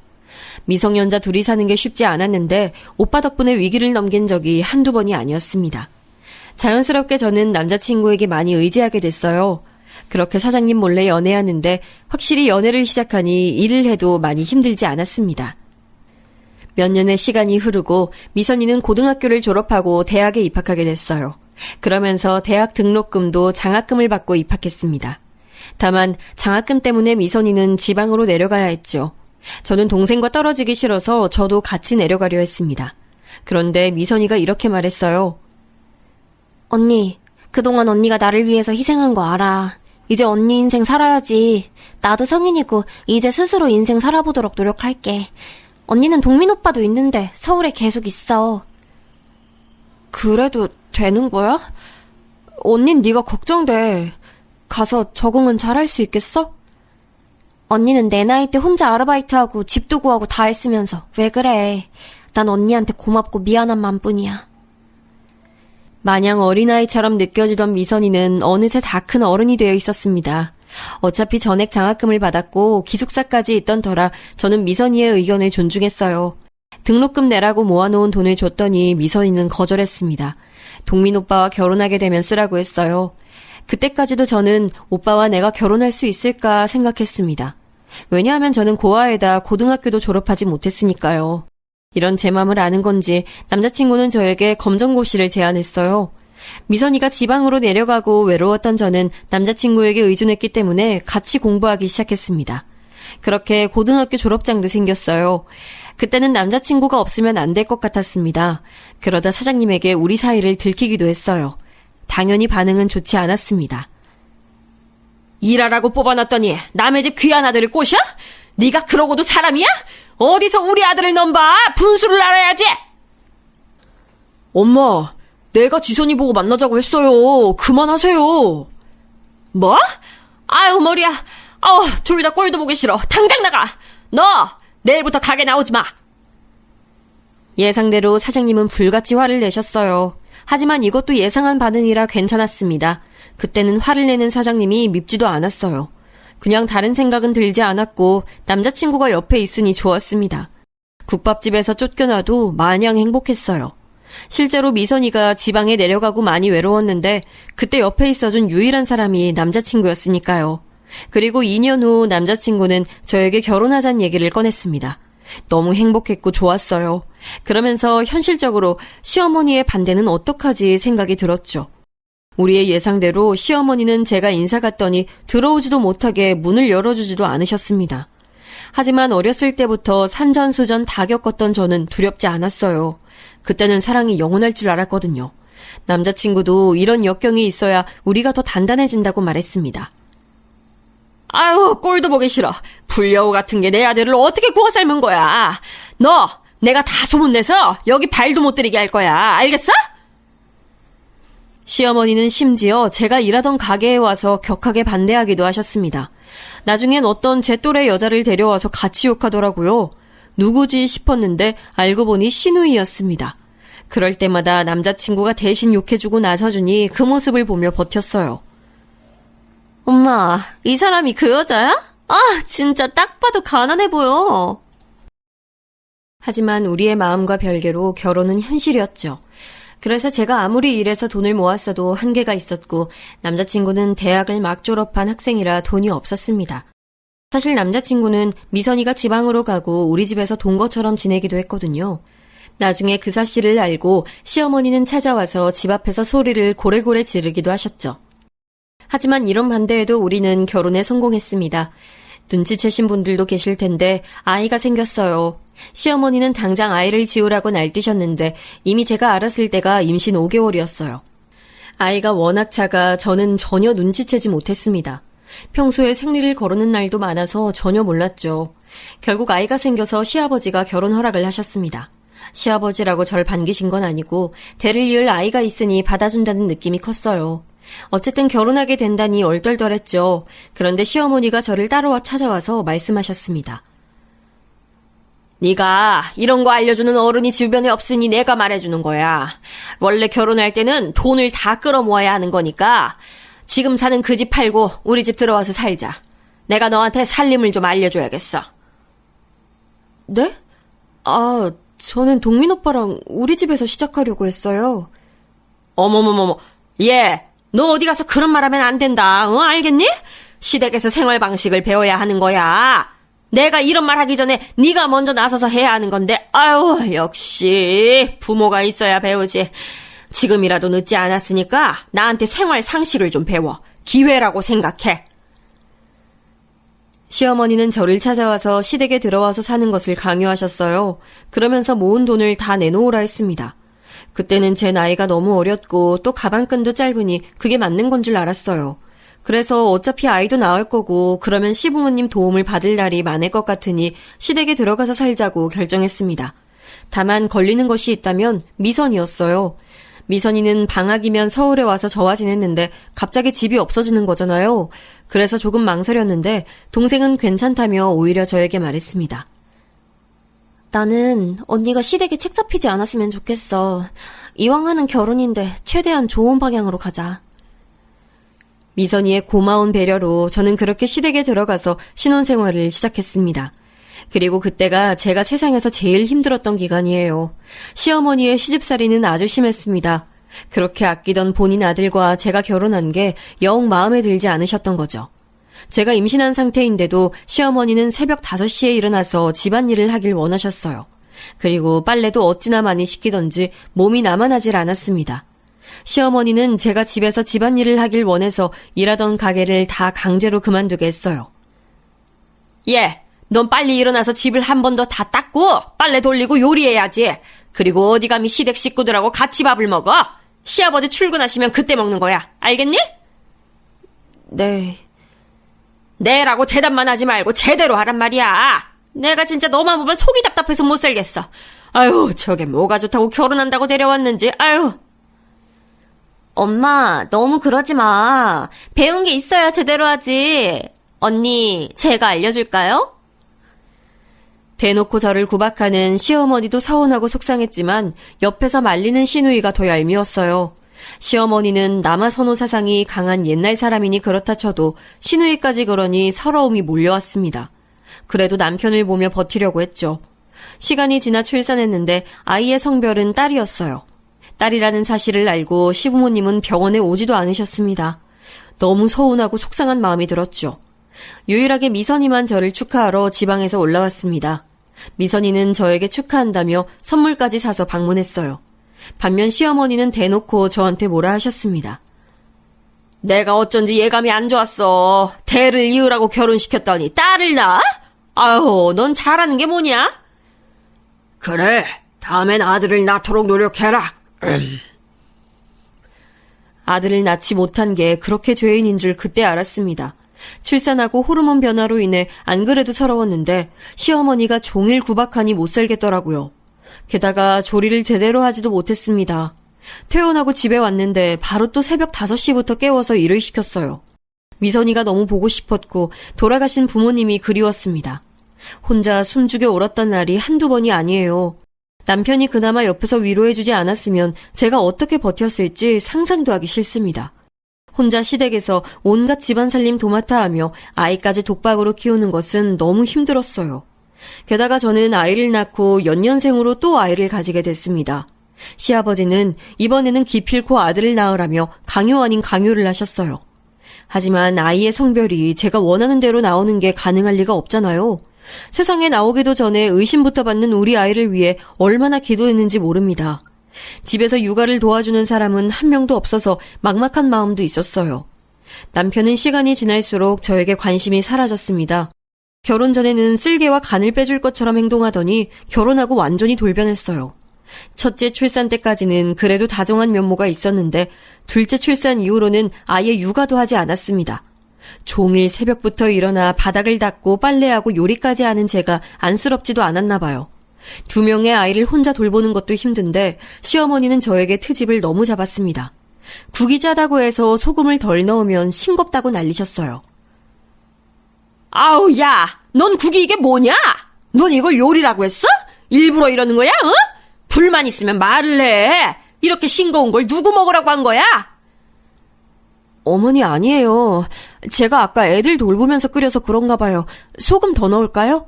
미성년자 둘이 사는 게 쉽지 않았는데 오빠 덕분에 위기를 넘긴 적이 한두 번이 아니었습니다. 자연스럽게 저는 남자친구에게 많이 의지하게 됐어요. 그렇게 사장님 몰래 연애하는데 확실히 연애를 시작하니 일을 해도 많이 힘들지 않았습니다. 몇 년의 시간이 흐르고 미선이는 고등학교를 졸업하고 대학에 입학하게 됐어요. 그러면서 대학 등록금도 장학금을 받고 입학했습니다. 다만 장학금 때문에 미선이는 지방으로 내려가야 했죠. 저는 동생과 떨어지기 싫어서 저도 같이 내려가려 했습니다. 그런데 미선이가 이렇게 말했어요. 언니, 그동안 언니가 나를 위해서 희생한 거 알아. 이제 언니 인생 살아야지. 나도 성인이고 이제 스스로 인생 살아보도록 노력할게. 언니는 동민 오빠도 있는데 서울에 계속 있어. 그래도 되는 거야? 언닌 네가 걱정돼. 가서 적응은 잘할 수 있겠어? 언니는 내 나이 때 혼자 아르바이트하고 집도 구하고 다 했으면서 왜 그래. 난 언니한테 고맙고 미안한 맘뿐이야. 마냥 어린아이처럼 느껴지던 미선이는 어느새 다 큰 어른이 되어 있었습니다. 어차피 전액 장학금을 받았고 기숙사까지 있던 터라 저는 미선이의 의견을 존중했어요. 등록금 내라고 모아놓은 돈을 줬더니 미선이는 거절했습니다. 동민 오빠와 결혼하게 되면 쓰라고 했어요. 그때까지도 저는 오빠와 내가 결혼할 수 있을까 생각했습니다. 왜냐하면 저는 고아에다 고등학교도 졸업하지 못했으니까요. 이런 제 맘을 아는 건지 남자친구는 저에게 검정고시를 제안했어요. 미선이가 지방으로 내려가고 외로웠던 저는 남자친구에게 의존했기 때문에 같이 공부하기 시작했습니다. 그렇게 고등학교 졸업장도 생겼어요. 그때는 남자친구가 없으면 안 될 것 같았습니다. 그러다 사장님에게 우리 사이를 들키기도 했어요. 당연히 반응은 좋지 않았습니다. 일하라고 뽑아놨더니 남의 집 귀한 아들을 꼬셔? 네가 그러고도 사람이야? 어디서 우리 아들을 넘봐? 분수를 알아야지! 엄마, 내가 지선이 보고 만나자고 했어요. 그만하세요. 뭐? 아유, 머리야. 둘 다 꼴도 보기 싫어. 당장 나가! 너! 내일부터 가게 나오지 마! 예상대로 사장님은 불같이 화를 내셨어요. 하지만 이것도 예상한 반응이라 괜찮았습니다. 그때는 화를 내는 사장님이 밉지도 않았어요. 그냥 다른 생각은 들지 않았고 남자친구가 옆에 있으니 좋았습니다. 국밥집에서 쫓겨나도 마냥 행복했어요. 실제로 미선이가 지방에 내려가고 많이 외로웠는데 그때 옆에 있어준 유일한 사람이 남자친구였으니까요. 그리고 2년 후 남자친구는 저에게 결혼하자는 얘기를 꺼냈습니다. 너무 행복했고 좋았어요. 그러면서 현실적으로 시어머니의 반대는 어떡하지 생각이 들었죠. 우리의 예상대로 시어머니는 제가 인사 갔더니 들어오지도 못하게 문을 열어주지도 않으셨습니다. 하지만 어렸을 때부터 산전수전 다 겪었던 저는 두렵지 않았어요. 그때는 사랑이 영원할 줄 알았거든요. 남자친구도 이런 역경이 있어야 우리가 더 단단해진다고 말했습니다. 아유, 꼴도 보기 싫어. 불려우 같은 게 내 아들을 어떻게 구워 삶은 거야. 너, 내가 다 소문내서 여기 발도 못 들이게 할 거야. 알겠어? 시어머니는 심지어 제가 일하던 가게에 와서 격하게 반대하기도 하셨습니다. 나중엔 어떤 제 또래 여자를 데려와서 같이 욕하더라고요. 누구지 싶었는데 알고 보니 시누이였습니다. 그럴 때마다 남자친구가 대신 욕해주고 나서주니 그 모습을 보며 버텼어요. 엄마, 이 사람이 그 여자야? 진짜 딱 봐도 가난해 보여. 하지만 우리의 마음과 별개로 결혼은 현실이었죠. 그래서 제가 아무리 일해서 돈을 모았어도 한계가 있었고 남자친구는 대학을 막 졸업한 학생이라 돈이 없었습니다. 사실 남자친구는 미선이가 지방으로 가고 우리 집에서 동거처럼 지내기도 했거든요. 나중에 그 사실을 알고 시어머니는 찾아와서 집 앞에서 소리를 고래고래 지르기도 하셨죠. 하지만 이런 반대에도 우리는 결혼에 성공했습니다. 눈치채신 분들도 계실 텐데 아이가 생겼어요. 시어머니는 당장 아이를 지우라고 날뛰셨는데 이미 제가 알았을 때가 임신 5개월이었어요. 아이가 워낙 작아 저는 전혀 눈치채지 못했습니다. 평소에 생리를 거르는 날도 많아서 전혀 몰랐죠. 결국 아이가 생겨서 시아버지가 결혼 허락을 하셨습니다. 시아버지라고 절 반기신 건 아니고 대를 이을 아이가 있으니 받아준다는 느낌이 컸어요. 어쨌든 결혼하게 된다니 얼떨떨했죠. 그런데 시어머니가 저를 따로 찾아와서 말씀하셨습니다. 네가 이런 거 알려주는 어른이 주변에 없으니 내가 말해주는 거야. 원래 결혼할 때는 돈을 다 끌어모아야 하는 거니까 지금 사는 그 집 팔고 우리 집 들어와서 살자. 내가 너한테 살림을 좀 알려줘야겠어. 네? 저는 동민 오빠랑 우리 집에서 시작하려고 했어요. 어머머머머, 너 어디 가서 그런 말 하면 안 된다. 알겠니? 시댁에서 생활 방식을 배워야 하는 거야. 내가 이런 말 하기 전에 네가 먼저 나서서 해야 하는 건데, 역시 부모가 있어야 배우지. 지금이라도 늦지 않았으니까 나한테 생활 상식을 좀 배워. 기회라고 생각해. 시어머니는 저를 찾아와서 시댁에 들어와서 사는 것을 강요하셨어요. 그러면서 모은 돈을 다 내놓으라 했습니다. 그때는 제 나이가 너무 어렸고 또 가방끈도 짧으니 그게 맞는 건 줄 알았어요. 그래서 어차피 아이도 낳을 거고 그러면 시부모님 도움을 받을 날이 많을 것 같으니 시댁에 들어가서 살자고 결정했습니다. 다만 걸리는 것이 있다면 미선이었어요. 미선이는 방학이면 서울에 와서 저와 지냈는데 갑자기 집이 없어지는 거잖아요. 그래서 조금 망설였는데 동생은 괜찮다며 오히려 저에게 말했습니다. 나는 언니가 시댁에 책 잡히지 않았으면 좋겠어. 이왕 하는 결혼인데 최대한 좋은 방향으로 가자. 미선이의 고마운 배려로 저는 그렇게 시댁에 들어가서 신혼생활을 시작했습니다. 그리고 그때가 제가 세상에서 제일 힘들었던 기간이에요. 시어머니의 시집살이는 아주 심했습니다. 그렇게 아끼던 본인 아들과 제가 결혼한 게 영 마음에 들지 않으셨던 거죠. 제가 임신한 상태인데도 시어머니는 새벽 5시에 일어나서 집안일을 하길 원하셨어요. 그리고 빨래도 어찌나 많이 시키던지 몸이 나만하질 않았습니다. 시어머니는 제가 집에서 집안일을 하길 원해서 일하던 가게를 다 강제로 그만두게 했어요. 넌 빨리 일어나서 집을 한 번 더 다 닦고 빨래 돌리고 요리해야지. 그리고 어디 감히 시댁 식구들하고 같이 밥을 먹어. 시아버지 출근하시면 그때 먹는 거야. 알겠니? 네. 네라고 대답만 하지 말고 제대로 하란 말이야. 내가 진짜 너만 보면 속이 답답해서 못 살겠어. 저게 뭐가 좋다고 결혼한다고 데려왔는지. 엄마, 너무 그러지 마. 배운 게 있어야 제대로 하지. 언니, 제가 알려줄까요? 대놓고 저를 구박하는 시어머니도 서운하고 속상했지만 옆에서 말리는 시누이가 더 얄미웠어요. 시어머니는 남아선호 사상이 강한 옛날 사람이니 그렇다 쳐도 시누이까지 그러니 서러움이 몰려왔습니다. 그래도 남편을 보며 버티려고 했죠. 시간이 지나 출산했는데 아이의 성별은 딸이었어요. 딸이라는 사실을 알고 시부모님은 병원에 오지도 않으셨습니다. 너무 서운하고 속상한 마음이 들었죠. 유일하게 미선이만 저를 축하하러 지방에서 올라왔습니다. 미선이는 저에게 축하한다며 선물까지 사서 방문했어요. 반면 시어머니는 대놓고 저한테 뭐라 하셨습니다. 내가 어쩐지 예감이 안 좋았어. 대를 이으라고 결혼시켰더니 딸을 낳아? 아유, 넌 잘하는 게 뭐냐? 그래, 다음엔 아들을 낳도록 노력해라. 아들을 낳지 못한 게 그렇게 죄인인 줄 그때 알았습니다. 출산하고 호르몬 변화로 인해 안 그래도 서러웠는데 시어머니가 종일 구박하니 못 살겠더라고요. 게다가 조리를 제대로 하지도 못했습니다. 퇴원하고 집에 왔는데 바로 또 새벽 5시부터 깨워서 일을 시켰어요. 미선이가 너무 보고 싶었고 돌아가신 부모님이 그리웠습니다. 혼자 숨죽여 울었던 날이 한두 번이 아니에요. 남편이 그나마 옆에서 위로해주지 않았으면 제가 어떻게 버텼을지 상상도 하기 싫습니다. 혼자 시댁에서 온갖 집안살림 도맡아 하며 아이까지 독박으로 키우는 것은 너무 힘들었어요. 게다가 저는 아이를 낳고 연년생으로 또 아이를 가지게 됐습니다. 시아버지는 이번에는 기필코 아들을 낳으라며 강요 아닌 강요를 하셨어요. 하지만 아이의 성별이 제가 원하는 대로 나오는 게 가능할 리가 없잖아요. 세상에 나오기도 전에 의심부터 받는 우리 아이를 위해 얼마나 기도했는지 모릅니다. 집에서 육아를 도와주는 사람은 한 명도 없어서 막막한 마음도 있었어요. 남편은 시간이 지날수록 저에게 관심이 사라졌습니다. 결혼 전에는 쓸개와 간을 빼줄 것처럼 행동하더니 결혼하고 완전히 돌변했어요. 첫째 출산 때까지는 그래도 다정한 면모가 있었는데 둘째 출산 이후로는 아예 육아도 하지 않았습니다. 종일 새벽부터 일어나 바닥을 닦고 빨래하고 요리까지 하는 제가 안쓰럽지도 않았나 봐요. 2명의 아이를 혼자 돌보는 것도 힘든데 시어머니는 저에게 트집을 너무 잡았습니다. 국이 짜다고 해서 소금을 덜 넣으면 싱겁다고 난리셨어요. 아우, 야! 넌 국이 이게 뭐냐? 넌 이걸 요리라고 했어? 일부러 이러는 거야, 어? 불만 있으면 말을 해. 이렇게 싱거운 걸 누구 먹으라고 한 거야? 어머니, 아니에요. 제가 아까 애들 돌보면서 끓여서 그런가 봐요. 소금 더 넣을까요?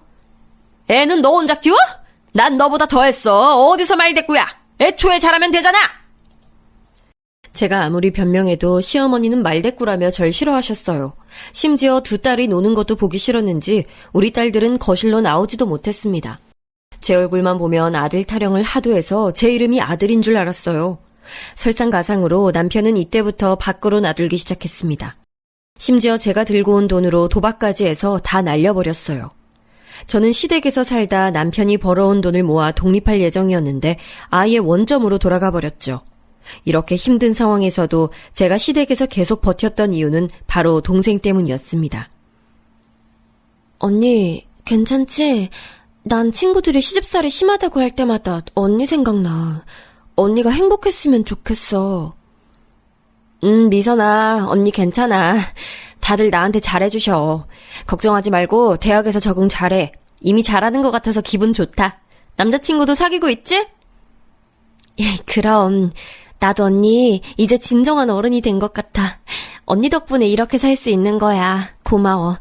애는 너 혼자 키워? 난 너보다 더 했어. 어디서 말대꾸야? 애초에 잘하면 되잖아. 제가 아무리 변명해도 시어머니는 말대꾸라며 절 싫어하셨어요. 심지어 두 딸이 노는 것도 보기 싫었는지 우리 딸들은 거실로 나오지도 못했습니다. 제 얼굴만 보면 아들 타령을 하도 해서 제 이름이 아들인 줄 알았어요. 설상가상으로 남편은 이때부터 밖으로 나들기 시작했습니다. 심지어 제가 들고 온 돈으로 도박까지 해서 다 날려버렸어요. 저는 시댁에서 살다 남편이 벌어온 돈을 모아 독립할 예정이었는데 아예 원점으로 돌아가 버렸죠. 이렇게 힘든 상황에서도 제가 시댁에서 계속 버텼던 이유는 바로 동생 때문이었습니다. 언니, 괜찮지? 난 친구들이 시집살이 심하다고 할 때마다 언니 생각나. 언니가 행복했으면 좋겠어. 미선아, 언니 괜찮아. 다들 나한테 잘해주셔. 걱정하지 말고 대학에서 적응 잘해. 이미 잘하는 것 같아서 기분 좋다. 남자친구도 사귀고 있지? 예, 그럼. 나도 언니 이제 진정한 어른이 된 것 같아. 언니 덕분에 이렇게 살 수 있는 거야. 고마워.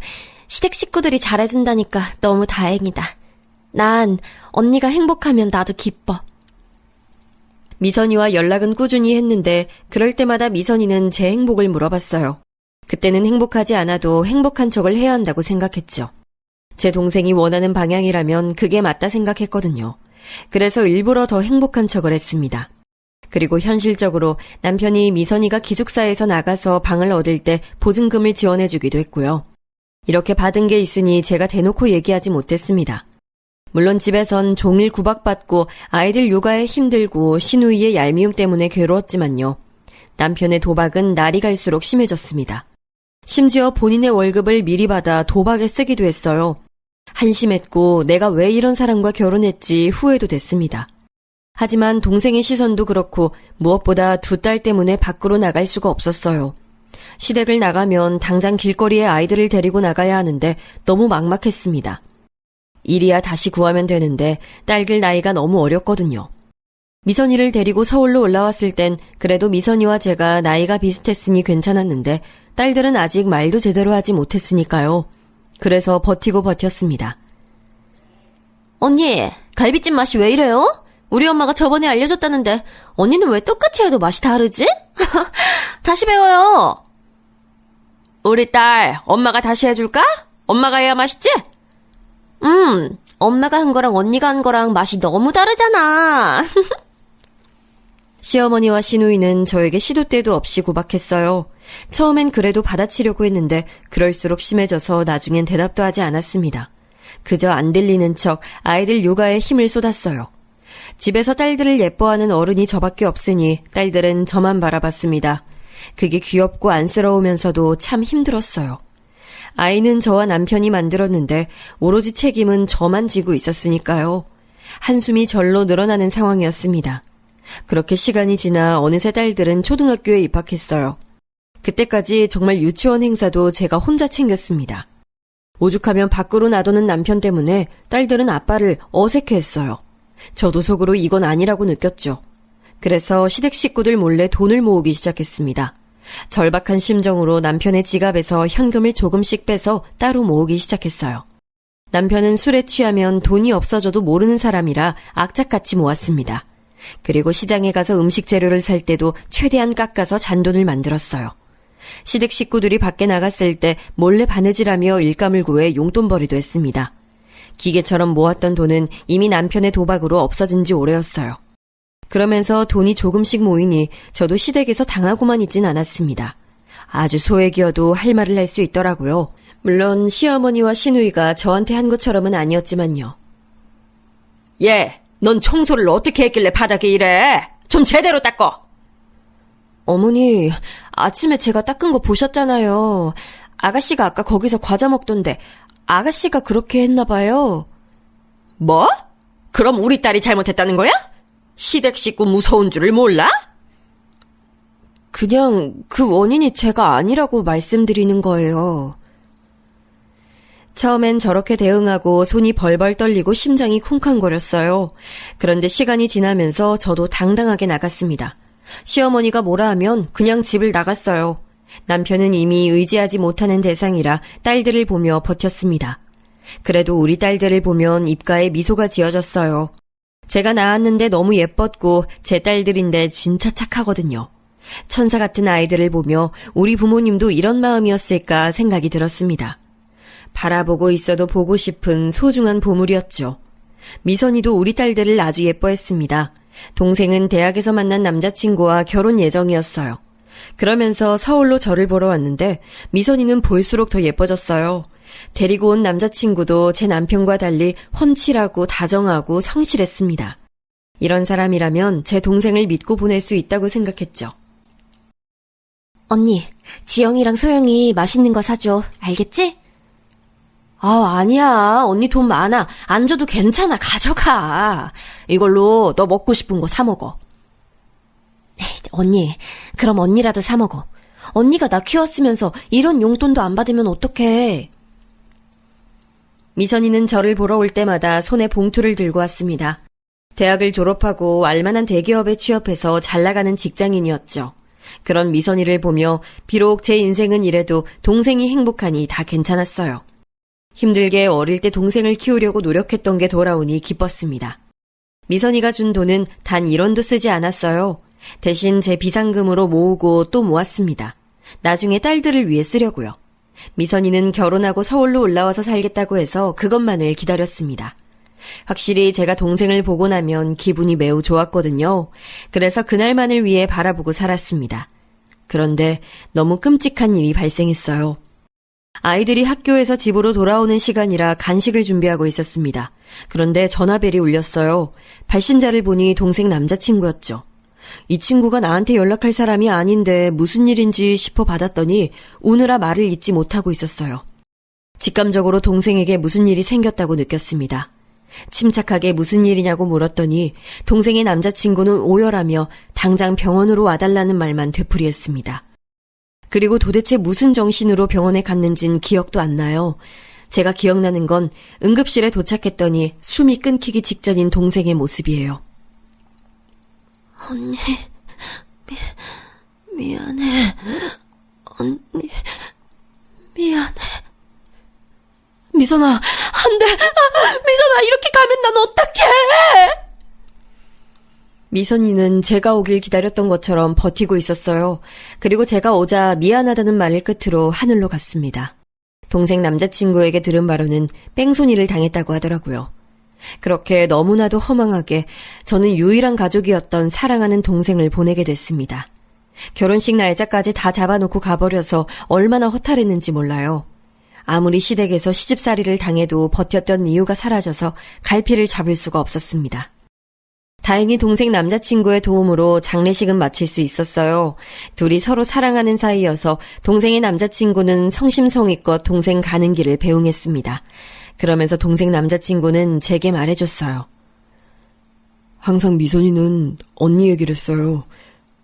시댁 식구들이 잘해준다니까 너무 다행이다. 난 언니가 행복하면 나도 기뻐. 미선이와 연락은 꾸준히 했는데 그럴 때마다 미선이는 제 행복을 물어봤어요. 그때는 행복하지 않아도 행복한 척을 해야 한다고 생각했죠. 제 동생이 원하는 방향이라면 그게 맞다 생각했거든요. 그래서 일부러 더 행복한 척을 했습니다. 그리고 현실적으로 남편이 미선이가 기숙사에서 나가서 방을 얻을 때 보증금을 지원해주기도 했고요. 이렇게 받은 게 있으니 제가 대놓고 얘기하지 못했습니다. 물론 집에선 종일 구박받고 아이들 육아에 힘들고 시누이의 얄미움 때문에 괴로웠지만요. 남편의 도박은 날이 갈수록 심해졌습니다. 심지어 본인의 월급을 미리 받아 도박에 쓰기도 했어요. 한심했고 내가 왜 이런 사람과 결혼했지 후회도 됐습니다. 하지만 동생의 시선도 그렇고 무엇보다 두 딸 때문에 밖으로 나갈 수가 없었어요. 시댁을 나가면 당장 길거리에 아이들을 데리고 나가야 하는데 너무 막막했습니다. 일이야 다시 구하면 되는데 딸들 나이가 너무 어렸거든요. 미선이를 데리고 서울로 올라왔을 땐 그래도 미선이와 제가 나이가 비슷했으니 괜찮았는데 딸들은 아직 말도 제대로 하지 못했으니까요. 그래서 버티고 버텼습니다. 언니, 갈비찜 맛이 왜 이래요? 우리 엄마가 저번에 알려줬다는데 언니는 왜 똑같이 해도 맛이 다르지? 다시 배워요. 우리 딸, 엄마가 다시 해줄까? 엄마가 해야 맛있지? 엄마가 한 거랑 언니가 한 거랑 맛이 너무 다르잖아. 시어머니와 시누이는 저에게 시도 때도 없이 구박했어요. 처음엔 그래도 받아치려고 했는데 그럴수록 심해져서 나중엔 대답도 하지 않았습니다. 그저 안 들리는 척 아이들 육아에 힘을 쏟았어요. 집에서 딸들을 예뻐하는 어른이 저밖에 없으니 딸들은 저만 바라봤습니다. 그게 귀엽고 안쓰러우면서도 참 힘들었어요. 아이는 저와 남편이 만들었는데 오로지 책임은 저만 지고 있었으니까요. 한숨이 절로 늘어나는 상황이었습니다. 그렇게 시간이 지나 어느새 딸들은 초등학교에 입학했어요. 그때까지 정말 유치원 행사도 제가 혼자 챙겼습니다. 오죽하면 밖으로 놔두는 남편 때문에 딸들은 아빠를 어색해했어요. 저도 속으로 이건 아니라고 느꼈죠. 그래서 시댁 식구들 몰래 돈을 모으기 시작했습니다. 절박한 심정으로 남편의 지갑에서 현금을 조금씩 빼서 따로 모으기 시작했어요. 남편은 술에 취하면 돈이 없어져도 모르는 사람이라 악착같이 모았습니다. 그리고 시장에 가서 음식 재료를 살 때도 최대한 깎아서 잔돈을 만들었어요. 시댁 식구들이 밖에 나갔을 때 몰래 바느질하며 일감을 구해 용돈벌이도 했습니다. 기계처럼 모았던 돈은 이미 남편의 도박으로 없어진 지 오래였어요. 그러면서 돈이 조금씩 모이니 저도 시댁에서 당하고만 있진 않았습니다. 아주 소액이어도 할 말을 할 수 있더라고요. 물론 시어머니와 시누이가 저한테 한 것처럼은 아니었지만요. 얘, 넌 청소를 어떻게 했길래 바닥에 이래? 좀 제대로 닦어! 어머니, 아침에 제가 닦은 거 보셨잖아요. 아가씨가 아까 거기서 과자 먹던데 아가씨가 그렇게 했나 봐요. 뭐? 그럼 우리 딸이 잘못했다는 거야? 시댁 식구 무서운 줄을 몰라? 그냥 그 원인이 제가 아니라고 말씀드리는 거예요. 처음엔 저렇게 대응하고 손이 벌벌 떨리고 심장이 쿵쾅거렸어요. 그런데 시간이 지나면서 저도 당당하게 나갔습니다. 시어머니가 뭐라 하면 그냥 집을 나갔어요. 남편은 이미 의지하지 못하는 대상이라 딸들을 보며 버텼습니다. 그래도 우리 딸들을 보면 입가에 미소가 지어졌어요. 제가 낳았는데 너무 예뻤고 제 딸들인데 진짜 착하거든요. 천사 같은 아이들을 보며 우리 부모님도 이런 마음이었을까 생각이 들었습니다. 바라보고 있어도 보고 싶은 소중한 보물이었죠. 미선이도 우리 딸들을 아주 예뻐했습니다. 동생은 대학에서 만난 남자친구와 결혼 예정이었어요. 그러면서 서울로 저를 보러 왔는데 미선이는 볼수록 더 예뻐졌어요. 데리고 온 남자친구도 제 남편과 달리 훤칠하고 다정하고 성실했습니다. 이런 사람이라면 제 동생을 믿고 보낼 수 있다고 생각했죠. 언니, 지영이랑 소영이 맛있는 거 사줘. 알겠지? 아니야. 언니 돈 많아. 안 줘도 괜찮아. 가져가. 이걸로 너 먹고 싶은 거 사 먹어. 언니, 그럼 언니라도 사 먹어. 언니가 나 키웠으면서 이런 용돈도 안 받으면 어떡해. 미선이는 저를 보러 올 때마다 손에 봉투를 들고 왔습니다. 대학을 졸업하고 알만한 대기업에 취업해서 잘 나가는 직장인이었죠. 그런 미선이를 보며 비록 제 인생은 이래도 동생이 행복하니 다 괜찮았어요. 힘들게 어릴 때 동생을 키우려고 노력했던 게 돌아오니 기뻤습니다. 미선이가 준 돈은 단 1원도 쓰지 않았어요. 대신 제 비상금으로 모으고 또 모았습니다. 나중에 딸들을 위해 쓰려고요. 미선이는 결혼하고 서울로 올라와서 살겠다고 해서 그것만을 기다렸습니다. 확실히 제가 동생을 보고 나면 기분이 매우 좋았거든요. 그래서 그날만을 위해 바라보고 살았습니다. 그런데 너무 끔찍한 일이 발생했어요. 아이들이 학교에서 집으로 돌아오는 시간이라 간식을 준비하고 있었습니다. 그런데 전화벨이 울렸어요. 발신자를 보니 동생 남자친구였죠. 이 친구가 나한테 연락할 사람이 아닌데 무슨 일인지 싶어 받았더니 우느라 말을 잇지 못하고 있었어요. 직감적으로 동생에게 무슨 일이 생겼다고 느꼈습니다. 침착하게 무슨 일이냐고 물었더니 동생의 남자친구는 오열하며 당장 병원으로 와달라는 말만 되풀이했습니다. 그리고 도대체 무슨 정신으로 병원에 갔는진 기억도 안 나요. 제가 기억나는 건 응급실에 도착했더니 숨이 끊기기 직전인 동생의 모습이에요. 언니, 미안해. 언니, 미안해. 미선아, 안 돼! 미선아, 이렇게 가면 난 어떡해! 미선이는 제가 오길 기다렸던 것처럼 버티고 있었어요. 그리고 제가 오자 미안하다는 말을 끝으로 하늘로 갔습니다. 동생 남자친구에게 들은 바로는 뺑소니를 당했다고 하더라고요. 그렇게 너무나도 허망하게 저는 유일한 가족이었던 사랑하는 동생을 보내게 됐습니다. 결혼식 날짜까지 다 잡아놓고 가버려서 얼마나 허탈했는지 몰라요. 아무리 시댁에서 시집살이를 당해도 버텼던 이유가 사라져서 갈피를 잡을 수가 없었습니다. 다행히 동생 남자친구의 도움으로 장례식은 마칠 수 있었어요. 둘이 서로 사랑하는 사이여서 동생의 남자친구는 성심성의껏 동생 가는 길을 배웅했습니다. 그러면서 동생 남자친구는 제게 말해줬어요. 항상 미선이는 언니 얘기를 했어요.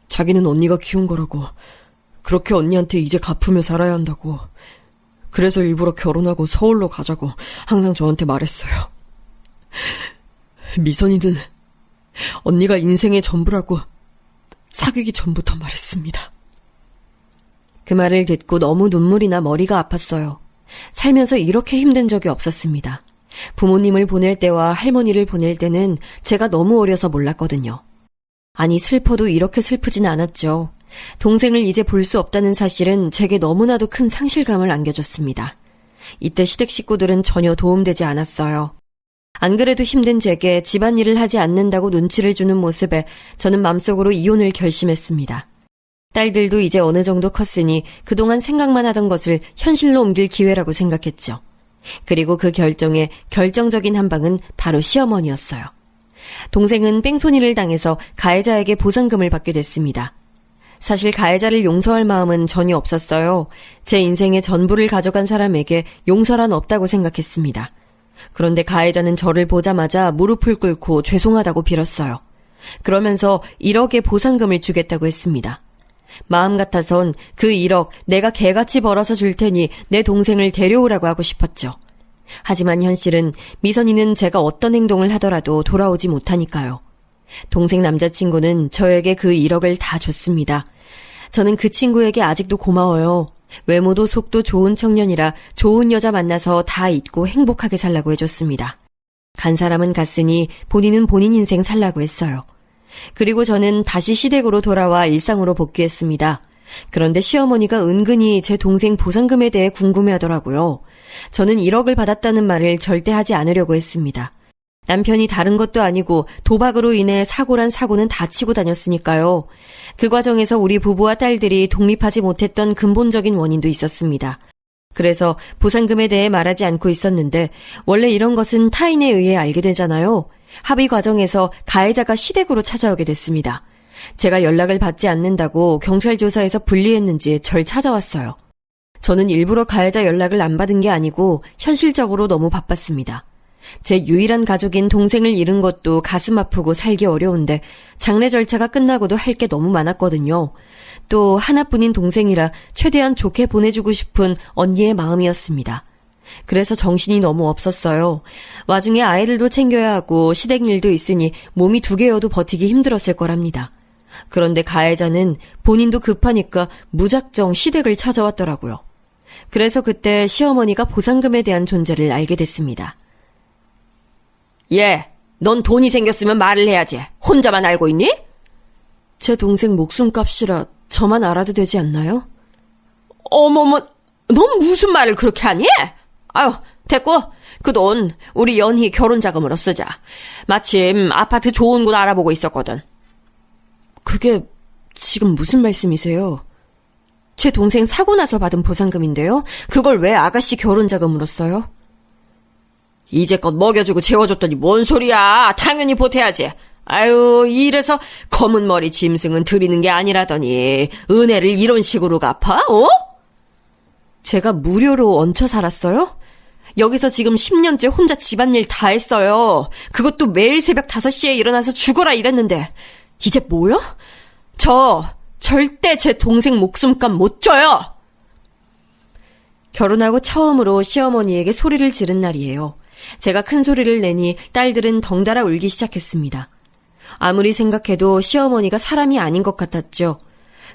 자기는 언니가 키운 거라고. 그렇게 언니한테 이제 갚으며 살아야 한다고. 그래서 일부러 결혼하고 서울로 가자고 항상 저한테 말했어요. 미선이는 언니가 인생의 전부라고 사귀기 전부터 말했습니다. 그 말을 듣고 너무 눈물이 나 머리가 아팠어요. 살면서 이렇게 힘든 적이 없었습니다. 부모님을 보낼 때와 할머니를 보낼 때는 제가 너무 어려서 몰랐거든요. 아니, 슬퍼도 이렇게 슬프진 않았죠. 동생을 이제 볼 수 없다는 사실은 제게 너무나도 큰 상실감을 안겨줬습니다. 이때 시댁 식구들은 전혀 도움되지 않았어요. 안 그래도 힘든 제게 집안일을 하지 않는다고 눈치를 주는 모습에 저는 맘속으로 이혼을 결심했습니다. 딸들도 이제 어느 정도 컸으니 그동안 생각만 하던 것을 현실로 옮길 기회라고 생각했죠. 그리고 그 결정에 결정적인 한 방은 바로 시어머니였어요. 동생은 뺑소니를 당해서 가해자에게 보상금을 받게 됐습니다. 사실 가해자를 용서할 마음은 전혀 없었어요. 제 인생의 전부를 가져간 사람에게 용서란 없다고 생각했습니다. 그런데 가해자는 저를 보자마자 무릎을 꿇고 죄송하다고 빌었어요. 그러면서 1억의 보상금을 주겠다고 했습니다. 마음 같아선 그 1억 내가 개같이 벌어서 줄 테니 내 동생을 데려오라고 하고 싶었죠. 하지만 현실은 미선이는 제가 어떤 행동을 하더라도 돌아오지 못하니까요. 동생 남자친구는 저에게 그 1억을 다 줬습니다. 저는 그 친구에게 아직도 고마워요. 외모도 속도 좋은 청년이라 좋은 여자 만나서 다 잊고 행복하게 살라고 해줬습니다. 간 사람은 갔으니 본인은 본인 인생 살라고 했어요. 그리고 저는 다시 시댁으로 돌아와 일상으로 복귀했습니다. 그런데 시어머니가 은근히 제 동생 보상금에 대해 궁금해하더라고요. 저는 1억을 받았다는 말을 절대 하지 않으려고 했습니다. 남편이 다른 것도 아니고 도박으로 인해 사고란 사고는 다 치고 다녔으니까요. 그 과정에서 우리 부부와 딸들이 독립하지 못했던 근본적인 원인도 있었습니다. 그래서 보상금에 대해 말하지 않고 있었는데 원래 이런 것은 타인에 의해 알게 되잖아요. 합의 과정에서 가해자가 시댁으로 찾아오게 됐습니다. 제가 연락을 받지 않는다고 경찰 조사에서 불리했는지 절 찾아왔어요. 저는 일부러 가해자 연락을 안 받은 게 아니고 현실적으로 너무 바빴습니다. 제 유일한 가족인 동생을 잃은 것도 가슴 아프고 살기 어려운데 장례 절차가 끝나고도 할 게 너무 많았거든요. 또 하나뿐인 동생이라 최대한 좋게 보내주고 싶은 언니의 마음이었습니다. 그래서 정신이 너무 없었어요. 와중에 아이들도 챙겨야 하고 시댁 일도 있으니 몸이 2개여도 버티기 힘들었을 거랍니다. 그런데 가해자는 본인도 급하니까 무작정 시댁을 찾아왔더라고요. 그래서 그때 시어머니가 보상금에 대한 존재를 알게 됐습니다. 예, 넌 돈이 생겼으면 말을 해야지. 혼자만 알고 있니? 제 동생 목숨값이라 저만 알아도 되지 않나요? 어머머, 넌 무슨 말을 그렇게 하니? 아유, 됐고 그 돈 우리 연희 결혼 자금으로 쓰자. 마침 아파트 좋은 곳 알아보고 있었거든. 그게 지금 무슨 말씀이세요? 제 동생 사고 나서 받은 보상금인데요. 그걸 왜 아가씨 결혼 자금으로 써요? 이제껏 먹여주고 재워줬더니 뭔 소리야. 당연히 보태야지. 아유, 이래서 검은 머리 짐승은 드리는 게 아니라더니 은혜를 이런 식으로 갚아? 어? 제가 무료로 얹혀 살았어요? 여기서 지금 10년째 혼자 집안일 다 했어요. 그것도 매일 새벽 5시에 일어나서 죽어라 이랬는데 이제 뭐요? 저 절대 제 동생 목숨값 못 줘요. 결혼하고 처음으로 시어머니에게 소리를 지른 날이에요. 제가 큰 소리를 내니 딸들은 덩달아 울기 시작했습니다. 아무리 생각해도 시어머니가 사람이 아닌 것 같았죠.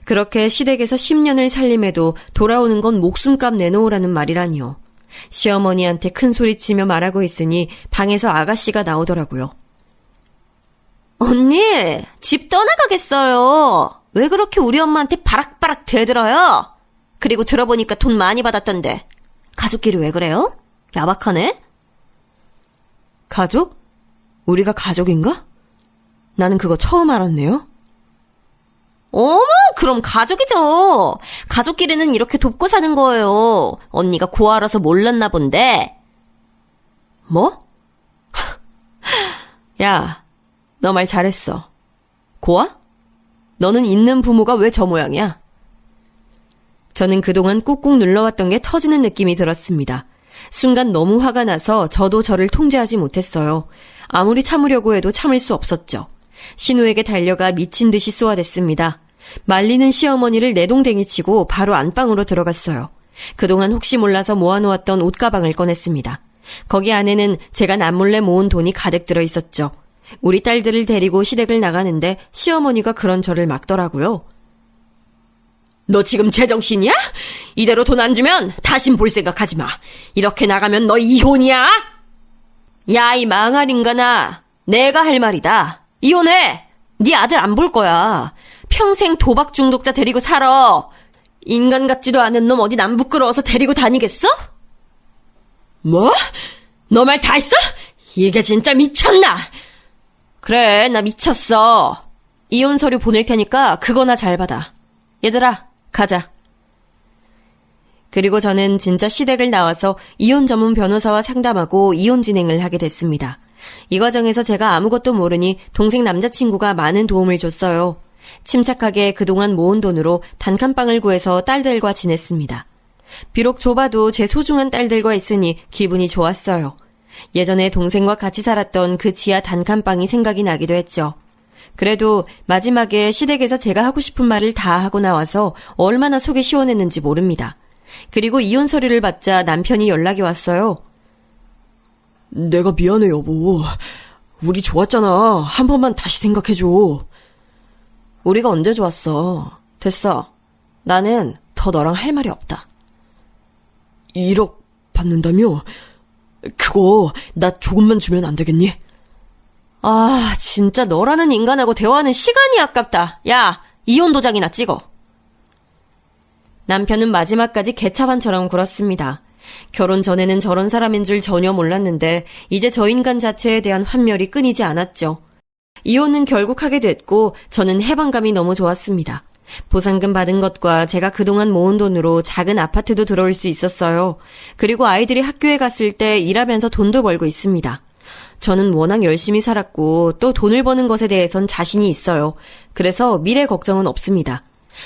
그렇게 시댁에서 10년을 살림해도 돌아오는 건 목숨값 내놓으라는 말이라니요. 시어머니한테 큰 소리치며 말하고 있으니 방에서 아가씨가 나오더라고요. 언니, 집 떠나가겠어요. 왜 그렇게 우리 엄마한테 바락바락 대들어요? 그리고 들어보니까 돈 많이 받았던데. 가족끼리 왜 그래요? 야박하네? 가족? 우리가 가족인가? 나는 그거 처음 알았네요. 어머, 그럼 가족이죠. 가족끼리는 이렇게 돕고 사는 거예요. 언니가 고아라서 몰랐나 본데. 뭐? 야, 너 말 잘했어. 고아? 너는 있는 부모가 왜 저 모양이야? 저는 그동안 꾹꾹 눌러왔던 게 터지는 느낌이 들었습니다. 순간 너무 화가 나서 저도 저를 통제하지 못했어요. 아무리 참으려고 해도 참을 수 없었죠. 신우에게 달려가 미친 듯이 쏘아댔습니다. 말리는 시어머니를 내동댕이치고 바로 안방으로 들어갔어요. 그동안 혹시 몰라서 모아놓았던 옷가방을 꺼냈습니다. 거기 안에는 제가 남몰래 모은 돈이 가득 들어있었죠. 우리 딸들을 데리고 시댁을 나가는데 시어머니가 그런 저를 막더라고요. 너 지금 제정신이야? 이대로 돈 안 주면 다신 볼 생각하지 마. 이렇게 나가면 너 이혼이야? 야, 이 망할 인간아. 내가 할 말이다. 이혼해. 네 아들 안 볼 거야. 평생 도박 중독자 데리고 살아. 인간 같지도 않은 놈 어디 남 부끄러워서 데리고 다니겠어? 뭐? 너 말 다 했어? 이게 진짜 미쳤나? 그래, 나 미쳤어. 이혼 서류 보낼 테니까 그거나 잘 받아. 얘들아, 가자. 그리고 저는 진짜 시댁을 나와서 이혼 전문 변호사와 상담하고 이혼 진행을 하게 됐습니다. 이 과정에서 제가 아무것도 모르니 동생 남자친구가 많은 도움을 줬어요. 침착하게 그동안 모은 돈으로 단칸방을 구해서 딸들과 지냈습니다. 비록 좁아도 제 소중한 딸들과 있으니 기분이 좋았어요. 예전에 동생과 같이 살았던 그 지하 단칸방이 생각이 나기도 했죠. 그래도 마지막에 시댁에서 제가 하고 싶은 말을 다 하고 나와서 얼마나 속이 시원했는지 모릅니다. 그리고 이혼 서류를 받자 남편이 연락이 왔어요. 내가 미안해, 여보. 우리 좋았잖아. 한 번만 다시 생각해줘. 우리가 언제 좋았어. 됐어. 나는 더 너랑 할 말이 없다. 1억 받는다며? 그거 나 조금만 주면 안 되겠니? 아, 진짜 너라는 인간하고 대화하는 시간이 아깝다. 야, 이혼 도장이나 찍어. 남편은 마지막까지 개차반처럼 굴었습니다. 결혼 전에는 저런 사람인 줄 전혀 몰랐는데 이제 저 인간 자체에 대한 환멸이 끊이지 않았죠. 이혼은 결국 하게 됐고 저는 해방감이 너무 좋았습니다. 보상금 받은 것과 제가 그동안 모은 돈으로 작은 아파트도 들어올 수 있었어요. 그리고 아이들이 학교에 갔을 때 일하면서 돈도 벌고 있습니다. 저는 워낙 열심히 살았고 또 돈을 버는 것에 대해선 자신이 있어요. 그래서 미래 걱정은 없습니다.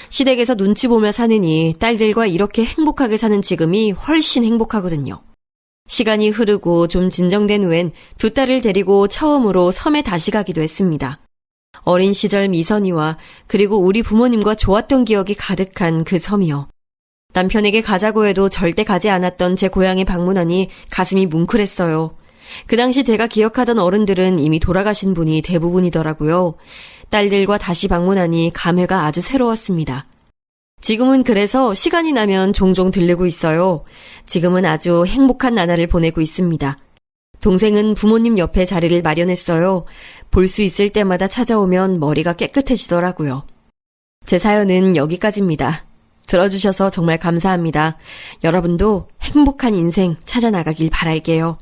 시댁에서 눈치 보며 사느니 딸들과 이렇게 행복하게 사는 지금이 훨씬 행복하거든요. 시간이 흐르고 좀 진정된 후엔 두 딸을 데리고 처음으로 섬에 다시 가기도 했습니다. 어린 시절 미선이와 그리고 우리 부모님과 좋았던 기억이 가득한 그 섬이요. 남편에게 가자고 해도 절대 가지 않았던 제 고향에 방문하니 가슴이 뭉클했어요. 그 당시 제가 기억하던 어른들은 이미 돌아가신 분이 대부분이더라고요. 딸들과 다시 방문하니 감회가 아주 새로웠습니다. 지금은 그래서 시간이 나면 종종 들르고 있어요. 지금은 아주 행복한 나날을 보내고 있습니다. 동생은 부모님 옆에 자리를 마련했어요. 볼 수 있을 때마다 찾아오면 머리가 깨끗해지더라고요. 제 사연은 여기까지입니다. 들어주셔서 정말 감사합니다. 여러분도 행복한 인생 찾아나가길 바랄게요.